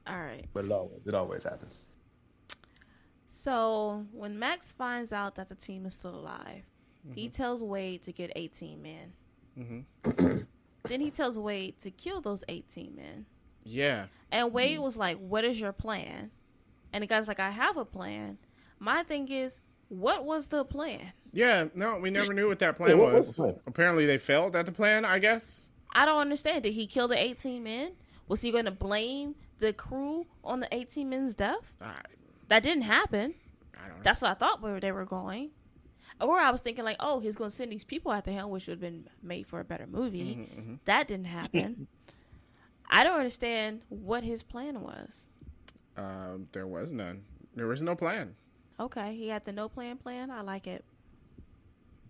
All right. But it always happens. So when Max finds out that the team is still alive, he tells Wade to get 18 men. Then he tells Wade to kill those 18 men. Yeah. And Wade was like, what is your plan? And the guy's like, I have a plan. My thing is, what was the plan? Yeah, no, we never knew what that plan what's was. the plan? Apparently they failed at the plan, I guess. I don't understand. Did he kill the 18 men? Was he going to blame the crew on the 18 men's death? That didn't happen. I don't know. That's what I thought where they were going. Or I was thinking like, oh, he's going to send these people after him, which would have been made for a better movie. That didn't happen. I don't understand what his plan was. There was none. There was no plan. Okay, he had the no plan. I like it.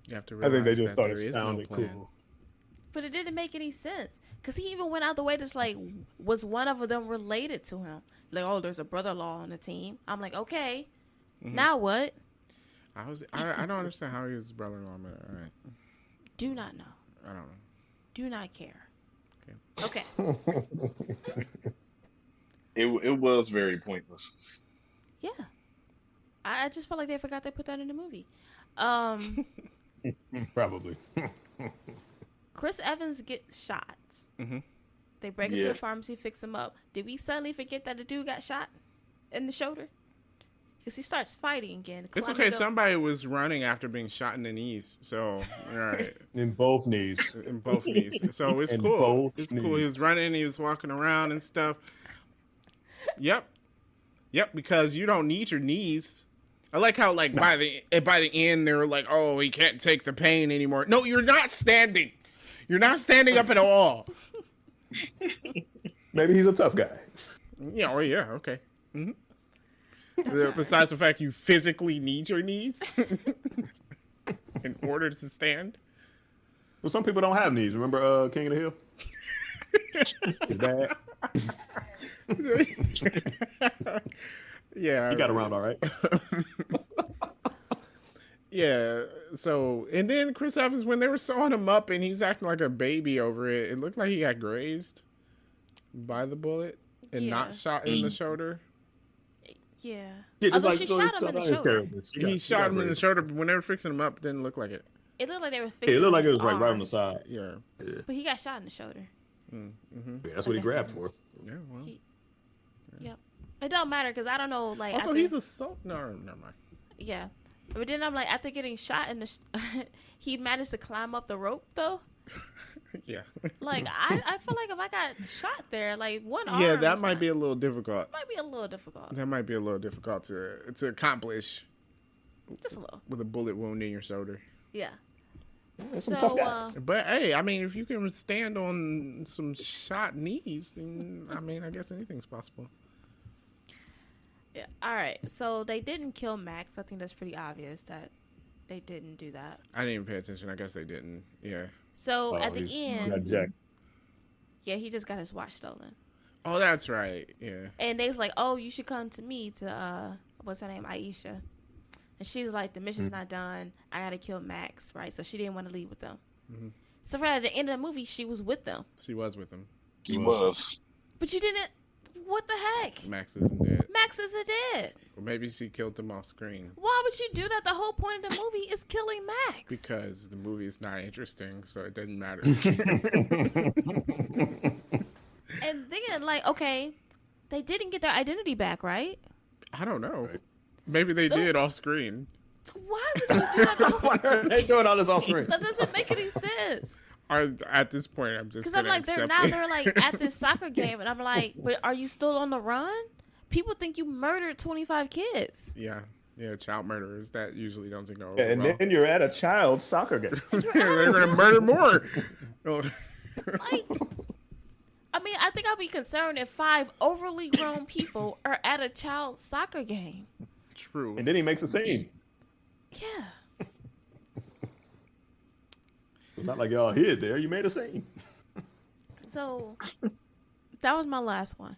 You have to I realize think they just that started there is no sounding plan. cool. But it didn't make any sense. Because he even went out the way to like, was one of them related to him? Like, oh, there's a brother-in-law on the team. I'm like, okay, now what? I don't understand how he was his brother-in-law. But all right. Do not know. I don't know. Do not care. Okay. It was very pointless. Yeah. I just felt like they forgot they put that in the movie. Probably. Chris Evans gets shot. They break into the pharmacy, fix him up. Did we suddenly forget that the dude got shot in the shoulder? Because he starts fighting again. It's okay. Somebody was running after being shot in the knees. So, all right. In both knees. In both knees. So it's In cool. both It's cool. He was running. He was walking around and stuff. Yep. Because you don't need your knees. I like how, like, by the end, they were like, "Oh, he can't take the pain anymore." No, you're not standing. You're not standing up at all. Maybe he's a tough guy. Yeah. Oh, yeah. Okay. Besides the fact you physically need your knees in order to stand. Well, some people don't have knees. Remember King of the Hill? His dad. Yeah. He got around all right. Yeah. So, and then Chris Evans, when they were sewing him up and he's acting like a baby over it, it looked like he got grazed by the bullet and not shot in the shoulder. Yeah. Just Although like she so shot him in the shoulder. He shot him in the shoulder, but when they were fixing him up, it didn't look like it. It looked like they were fixing It looked like it his was like right arm. on the side. Yeah. But he got shot in the shoulder. Yeah, that's what he grabbed for. Yeah, well. Yep. It don't matter because I don't know. Like, Also, after, he's a no, never mind. Yeah. But then I'm like, after getting shot in the, he managed to climb up the rope though. Yeah. Like I feel like if I got shot there, like one arm. Yeah, that might be a little difficult. Might be a little difficult. That might be a little difficult to accomplish Just a little. with a bullet wound in your shoulder. Yeah. There's some tough guys. But hey, I mean, if you can stand on some shot knees, then I mean, I guess anything's possible. Yeah. All right. So they didn't kill Max. I think that's pretty obvious that they didn't do that. I didn't even pay attention. I guess they didn't. Yeah. So at the He got end, jacked. yeah, he just got his watch stolen. Oh, that's right. Yeah. And they was like, "Oh, you should come to me to what's her name, Aisha." And she's like, "The mission's not done. I gotta kill Max, right?" So she didn't want to leave with them. So right at the end of the movie, she was with them. She was with him. He was. But you didn't. What the heck? Max isn't dead. Max isn't dead. Or maybe she killed him off screen Why would you do that? The whole point of the movie is killing Max. because the movie is not interesting, so it doesn't matter. And then, like, okay, they didn't get their identity back, right? I don't know. Maybe they So- did off screen. Why would you do that? Why are they doing all this off screen? That doesn't make any sense. At this point, I'm just Because I'm like, accept they're like at this soccer game, and I'm like, but are you still on the run? People think you murdered 25 kids. Yeah, child murderers that usually doesn't go. And well. then you're at a child soccer game. They're gonna murder more. Like, I mean, I think I'll be concerned if 5 overly grown people are at a child soccer game. True. And then he makes a scene. Yeah. It's not like y'all hid there. You made a scene. So that was my last one.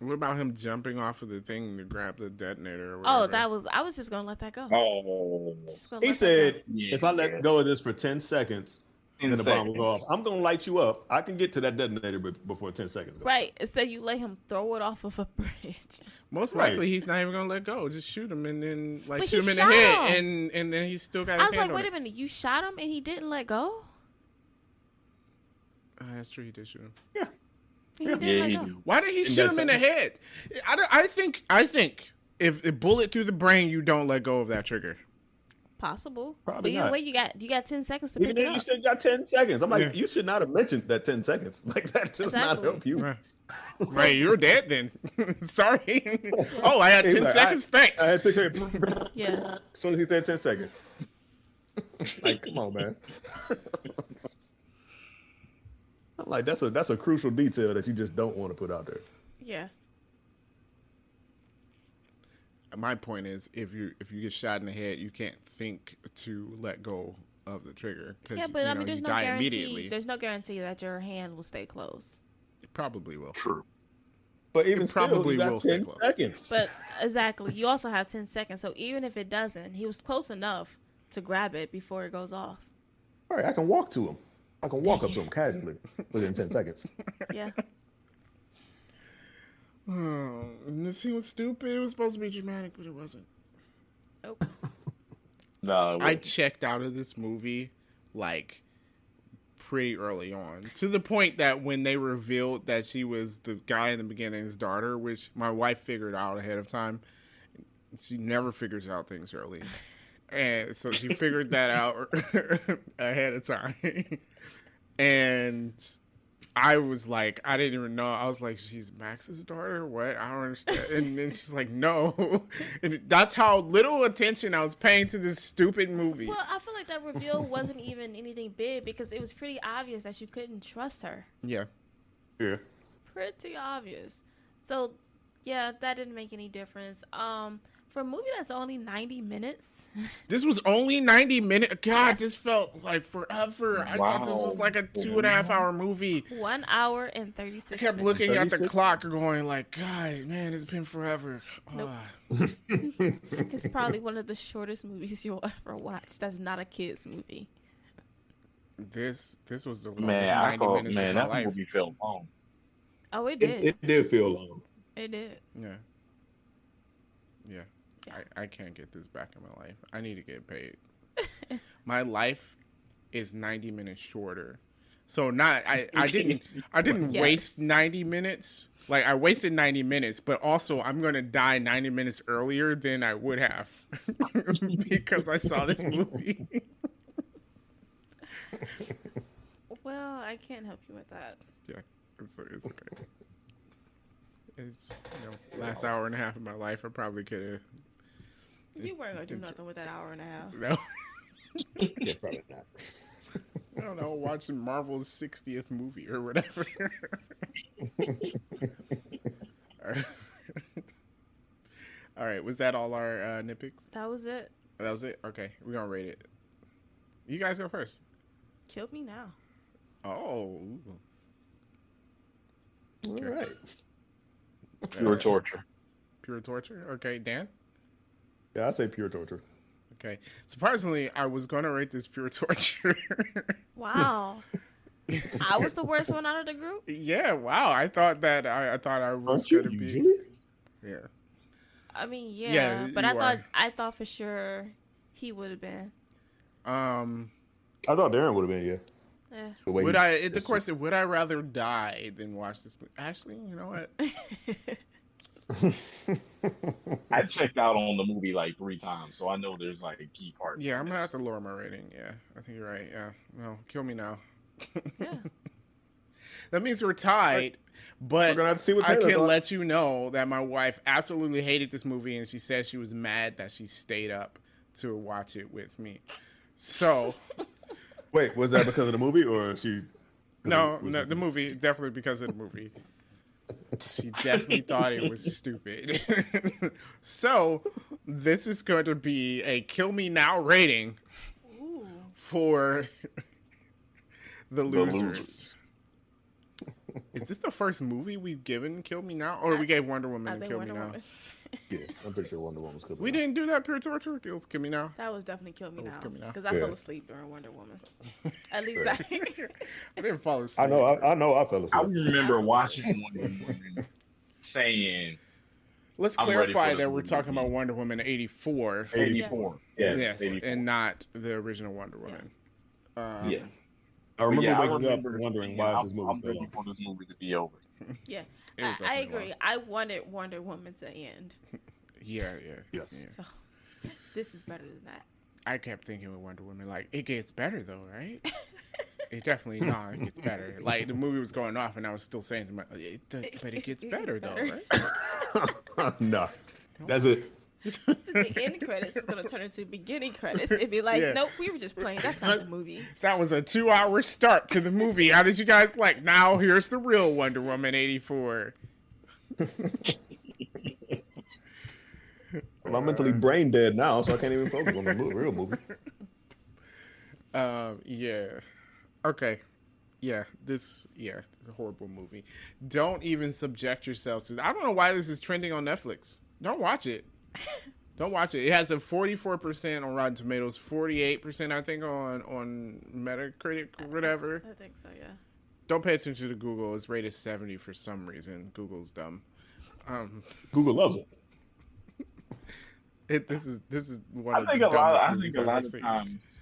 What about him jumping off of the thing to grab the detonator? Or Oh, whatever? I was just gonna let that go. Oh, Just gonna He let that said, go. Yeah. if I let go of this for 10 seconds, then the bomb will go off. seconds. I'm going to light you up. I can get to that detonator before 10 seconds go. Right. Instead, you let him throw it off of a bridge. Most Right. likely he's not even gonna let go. Just shoot him and then But shoot him he in the shot head, him. and then he's still got I his was hand like, on wait a minute, you shot him and he didn't let go? That's true. He did shoot him. He Yeah, didn't he let go. did. Why did he In shoot that him in the head? I think if a bullet through the brain, you don't let go of that trigger. Possible. Probably But either not. way, you got 10 seconds to Even pick it then, you up. still got 10 seconds. I'm like, Yeah. you should not have mentioned that 10 seconds. Like, that does not Exactly. help you. Right. Right, you're dead then. Sorry. Oh, I had He's 10 like, seconds. Thanks. I had 6 seconds. Yeah. As soon as he said 10 seconds. Like, come on, man. I'm like, that's a crucial detail that you just don't want to put out there. Yeah. My point is, if you get shot in the head, you can't think to let go of the trigger because Yeah, but I mean, you there's no die guarantee. immediately. There's no guarantee that your hand will stay closed. It probably will. True. But even probably still, you will got stay 10 close. seconds. But exactly, you also have 10 seconds. So even if it doesn't, he was close enough to grab it before it goes off. All right, I can walk to him. I can walk up to him casually within 10 seconds. Yeah. Oh, and this scene was stupid. It was supposed to be dramatic, but it wasn't. Oh. No, it I wasn't. checked out of this movie like pretty early on, to the point that when they revealed that she was the guy in the beginning's daughter, which my wife figured out ahead of time. She never figures out things early. And so she figured that out ahead of time. And I was like, I didn't even know. I was like, she's Max's daughter? What? I don't understand. And then she's like, no. And that's how little attention I was paying to this stupid movie. Well, I feel like that reveal wasn't even anything big because it was pretty obvious that you couldn't trust her. Yeah. Yeah. Pretty obvious. So, yeah, that didn't make any difference. For a movie that's only 90 minutes. This was only 90 minutes. God, this felt like forever. I thought this was Wow. like a 2.5 hour movie. 1 hour and 36 I kept minutes. looking at the 36? clock going like, God, man, it's been forever. Nope. Ah. It's probably one of the shortest movies you'll ever watch. That's not a kid's movie. This was the longest Man, I 90 thought, minutes man, of my that life. movie felt long. Oh, it It, did. it did feel long. It did. Yeah. Yeah. I can't get this back in my life. I need to get paid. My life is 90 minutes shorter. So I didn't Yes. waste 90 minutes. Like I wasted 90 minutes, but also I'm going to die 90 minutes earlier than I would have because I saw this movie. Well, I can't help you with that. Yeah. It's okay. It's last hour and a half of my life I probably could have. You weren't going to do nothing with that hour and a half. No. Yeah, probably not. I don't know, watching Marvel's 60th movie or whatever. All right, was that all our nitpicks? That was it. That was it? Okay, we're going to rate it. You guys go first. Kill me now. Oh. All right. Pure torture. Pure torture? Okay, Dan? Yeah, I say pure torture. Okay. Surprisingly, I was going to rate this pure torture. Wow. I was the worst one out of the group? Yeah, wow. I thought I was Aren't you going to be. usually? Yeah. I mean, yeah, Yeah, but you are. I thought for sure he would have been. I thought Darren would have been, yeah. Eh. The way Would he- I? it's The question: would I rather die than watch this movie? Actually, you know what? I checked out on the movie like 3 times, so I know there's like a key part. Yeah, I'm gonna have to lower my rating. Yeah, I think you're right. Yeah, no, kill me now. Yeah. That means we're tied, but We're gonna have to see what I Taylor can thought. let you know that my wife absolutely hated this movie, and she said she was mad that she stayed up to watch it with me. So, Wait, was that because of the movie or she? no, the movie, definitely because of the movie. She definitely thought it was stupid. So, this is going to be a kill me now rating Ooh. for the The losers. losers. Is this the first movie we've given Kill Me Now? Or we gave Wonder Woman I and think Kill Wonder Me Now? Woman. Yeah, I'm pretty sure Wonder Woman's cool. We didn't do that pure torture. It was Kill Me Now. That was definitely Kill Me That was Now. Kill Me Now. Because I Yeah. fell asleep during Wonder Woman. At least I didn't fall asleep. I know. I know. I fell I asleep. remember watching Wonder Woman saying Let's I'm ready for clarify this that we're movie. talking about Wonder Woman 84. 84. Yes, Yes, 84. and not the original Wonder Woman. Yeah. I remember Yeah, I waking up remember wondering thinking, why is this I'm movie so ready long. for this movie to be over. Yeah. It was I definitely agree. long. I wanted Wonder Woman to end. Yeah. Yes. Yeah. So this is better than that. I kept thinking with Wonder Woman, like, it gets better though, right? It definitely, it gets better. Like, the movie was going off and I was still saying to myself, but it gets better though, right? No, that's it. The end credits is gonna turn into beginning credits. It'd be like, Yeah. nope, we were just playing. That's not the movie. That was a 2-hour start to the movie. How did you guys like? Now here's the real Wonder Woman 84. Well, I'm mentally brain dead now, so I can't even focus on the real movie. Yeah. Okay. Yeah, it's a horrible movie. Don't even subject yourselves to. I don't know why this is trending on Netflix. Don't watch it. Don't watch it. It has a 44% on Rotten Tomatoes, 48% I think on Metacritic or whatever. I think so, yeah. Don't pay attention to Google. It's rated 70 for some reason. Google's dumb. Google loves it. This is one I of think the a lot. dumbest I movies think a I've lot ever of seen. times.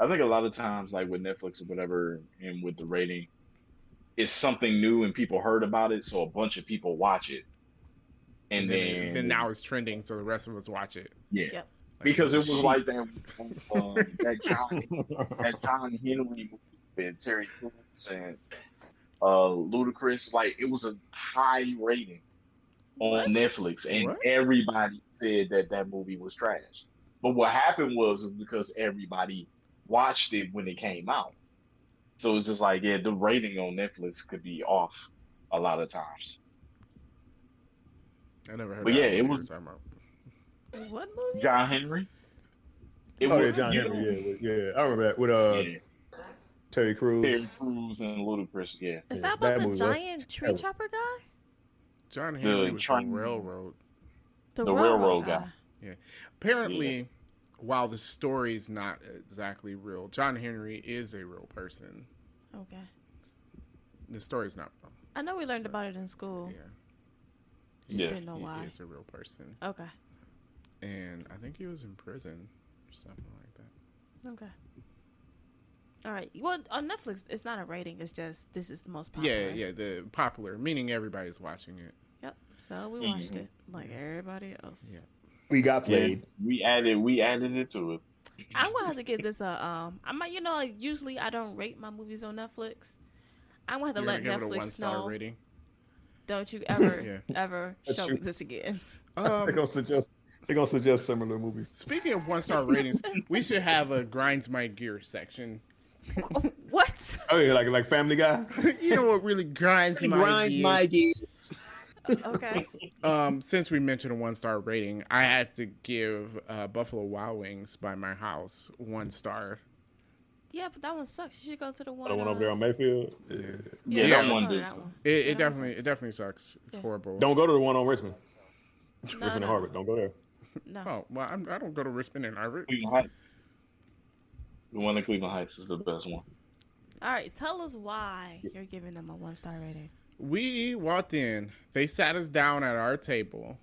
I think a lot of times, like with Netflix or whatever, and with the rating, it's something new and people heard about it, so a bunch of people watch it, and then now it's trending, so the rest of us watch it. yeah, Yep. because it was Sheep. like that John Henry movie with Terry Crews and Ludacris. Like it was a high rating on What? Netflix, and What? everybody said that movie was trash. But what happened was because everybody watched it when it came out, so it's just like the rating on Netflix could be off a lot of times. I never heard. But of yeah, that it movie was- you're talking about. What movie? John Henry. It Oh yeah, was- John you Henry. Yeah. I remember that with know, Terry Crews. Terry Crews and Ludacris. Yeah. Is Yeah, that about that the movie, giant tree that- chopper guy? John Henry was train- the railroad. The railroad guy. Apparently, while the story's not exactly real, John Henry is a real person. Okay. The story's not real. I know we learned about it in school. Yeah. Just Yeah. didn't know He why. is a real person. Okay. And I think he was in prison or something like that. Okay. All right. Well, on Netflix, it's not a rating. It's just this is the most popular. Yeah, the popular, meaning everybody's watching it. Yep. So we watched it like everybody else. Yeah. We got Yeah, played. we added it to it. I'm gonna have to give this a I might, usually I don't rate my movies on Netflix. I'm gonna have to You're let gonna give it a Netflix 1-star know. rating. Don't you ever Yeah. ever That's show true. me this again. They're gonna suggest similar movies. Speaking of 1-star ratings, we should have a grinds my gear section. What? Oh yeah, like Family Guy. You know what really grinds my gears? Okay. Since we mentioned a 1-star rating, I had to give Buffalo Wild Wings by my house 1 star. Yeah, but that one sucks. You should go to the one. The one over there on Mayfield. Yeah. Yeah, that go one to did. that one. It Yeah, that one definitely sucks. sucks. It's Yeah. horrible. Don't go to the one on Richmond. No, Richmond and no, Harvard. Don't go there. no. Oh well, I don't go to Richmond and Harvard. Cleveland Heights. The one in Cleveland Heights is the best one. All right, tell us why you're giving them a 1-star rating. We walked in. They sat us down at our table,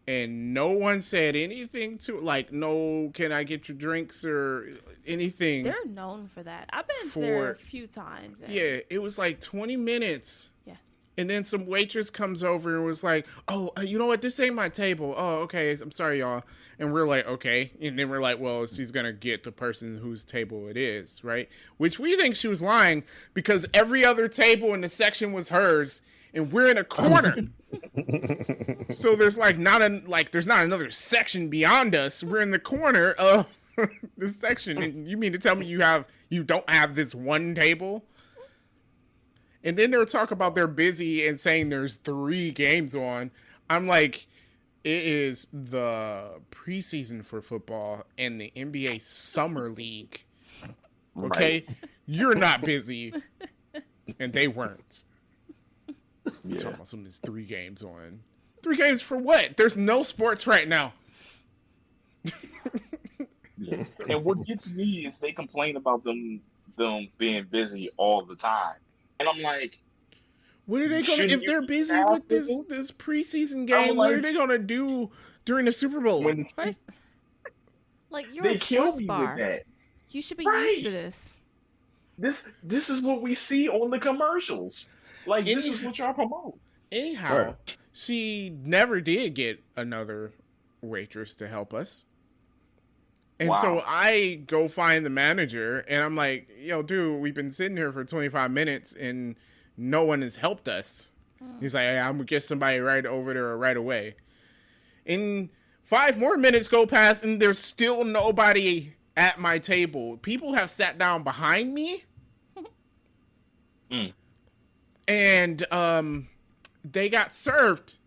and no one said anything to no. Can I get your drinks or anything? They're known for that. I've been For- there a few times. and- Yeah, it was like 20 minutes. Yeah. And then some waitress comes over and was like, "Oh, you know what? This ain't my table. Oh, okay. I'm sorry, y'all." And we're like, "Okay." And then we're like, "Well, she's gonna get the person whose table it is, right?" Which we think she was lying because every other table in the section was hers, and we're in a corner. So there's there's not another section beyond us. We're in the corner of this section, and you mean to tell me you don't have this one table? And then they'll talk about they're busy and saying there's 3 games on. I'm like, it is the preseason for football and the NBA Summer League. Okay? Right. You're not busy. And they weren't. Yeah. Talking about there's 3 games on. 3 games for what? There's no sports right now. Yeah. And what gets me is they complain about them being busy all the time. And I'm like, what are they gonna if they're busy with this preseason game? What are they gonna do during the Super Bowl? First, like you're they a sports bar. With that. You should be used to this. This is what we see on the commercials. Like this is what y'all promote. Anyhow, she never did get another waitress to help us. And so I go find the manager, and I'm like, "Yo, dude, we've been sitting here for 25 minutes, and no one has helped us." He's like, "Hey, I'm going to get somebody right over there right away." And 5 more minutes go past, and there's still nobody at my table. People have sat down behind me. And they got served.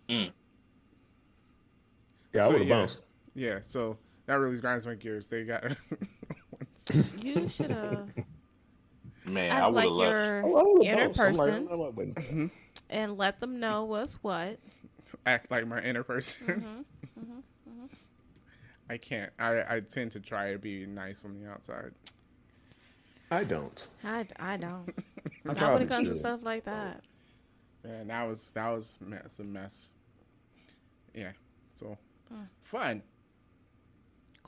Yeah, I would have bounced. Yeah, so that really grinds my gears. They got. You should have. Man, I would have left. Your inner person, and let them know what's what. Act like my inner person. I can't. I tend to try to be nice on the outside. I don't. I don't. Not when it comes to stuff like that. Yeah, that was a mess. Yeah, so fun.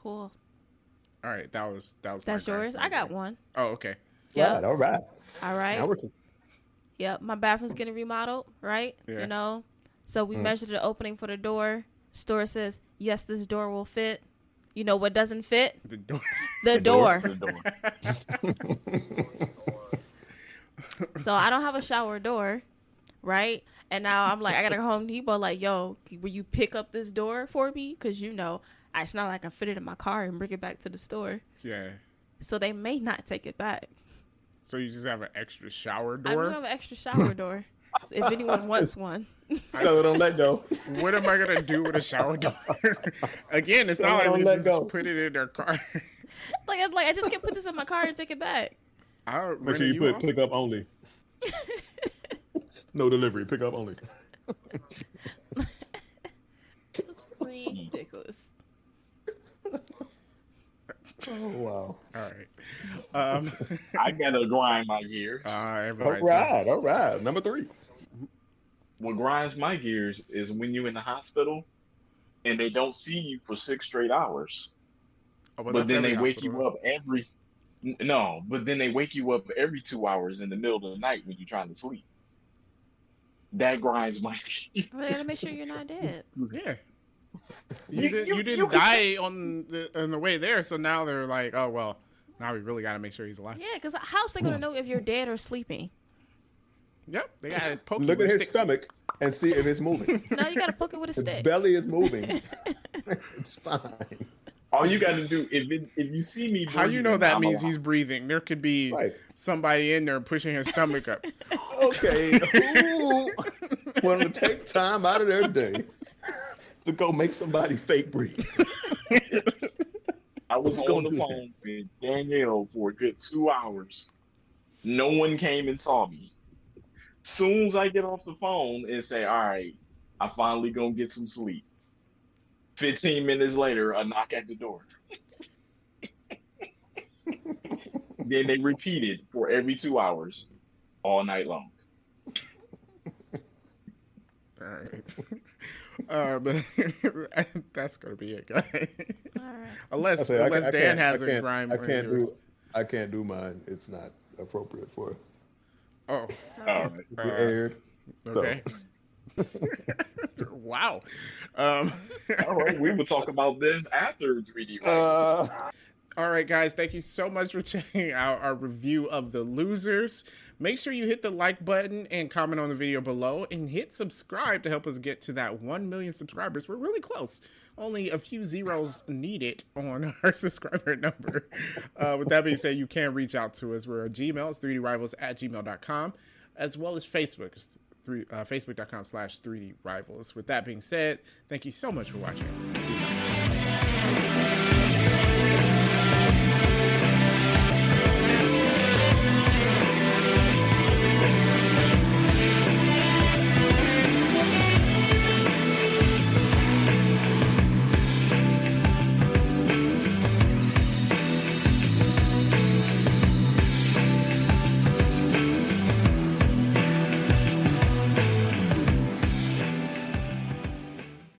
Cool. All right, that was. That's yours. I got one. Oh, okay. Yep. All right. Now we're cool. Yep, my bathroom's getting remodeled, right? Yeah. You know, so we measured the opening for the door. Store says, yes, this door will fit. You know what doesn't fit? The door. The door. So I don't have a shower door, right? And now I'm like, I gotta go Home Depot. Like, yo, will you pick up this door for me? Because it's not like I can fit it in my car and bring it back to the store. Yeah. So they may not take it back. So you just have an extra shower door? I do have an extra shower door. If anyone wants one. So don't let go. What am I going to do with a shower door? Again, it's not like we just put it in their car. like I just can't put this in my car and take it back. Make sure you put pick up only. No delivery, pick up only. This is ridiculous. Oh wow! All right, I gotta grind my gears. All right. Number 3. What grinds my gears is when you're in the hospital and they don't see you for 6 straight hours, but then they wake you up every 2 hours in the middle of the night when you're trying to sleep. That grinds my gears. Well, they gotta make sure you're not dead. Yeah. You didn't die on the way there, so now they're like, oh well, now we really got to make sure he's alive. Yeah, because how's they gonna know if you're dead or sleeping? Yep, they got to poke. Look at his stomach and see if it's moving. No, you got to poke it with a stick. His belly is moving. It's fine. All you got to do if you see me, how you know that means he's breathing? There could be somebody in there pushing his stomach up. Okay, who want to take time out of their day to go make somebody fake breathe? I was on the phone with Danielle for a good 2 hours. No one came and saw me. Soon as I get off the phone and say, all right, I finally gonna get some sleep. 15 minutes later, a knock at the door. Then they repeat it for every 2 hours all night long. All right. But that's gonna be it, guys. All right. Unless Dan has a grime. I can't do mine. It's not appropriate for. Oh, All right. We aired. okay. Wow. All right. We will talk about this after 3D Rivals. All right, guys, thank you so much for checking out our review of The Losers. Make sure you hit the like button and comment on the video below, and hit subscribe to help us get to that 1 million subscribers. We're really close. Only a few zeros needed on our subscriber number. With that being said, you can reach out to us. We're on Gmail. It's 3drivals@gmail.com, as well as Facebook. It's facebook.com/3drivals. With that being said, thank you so much for watching.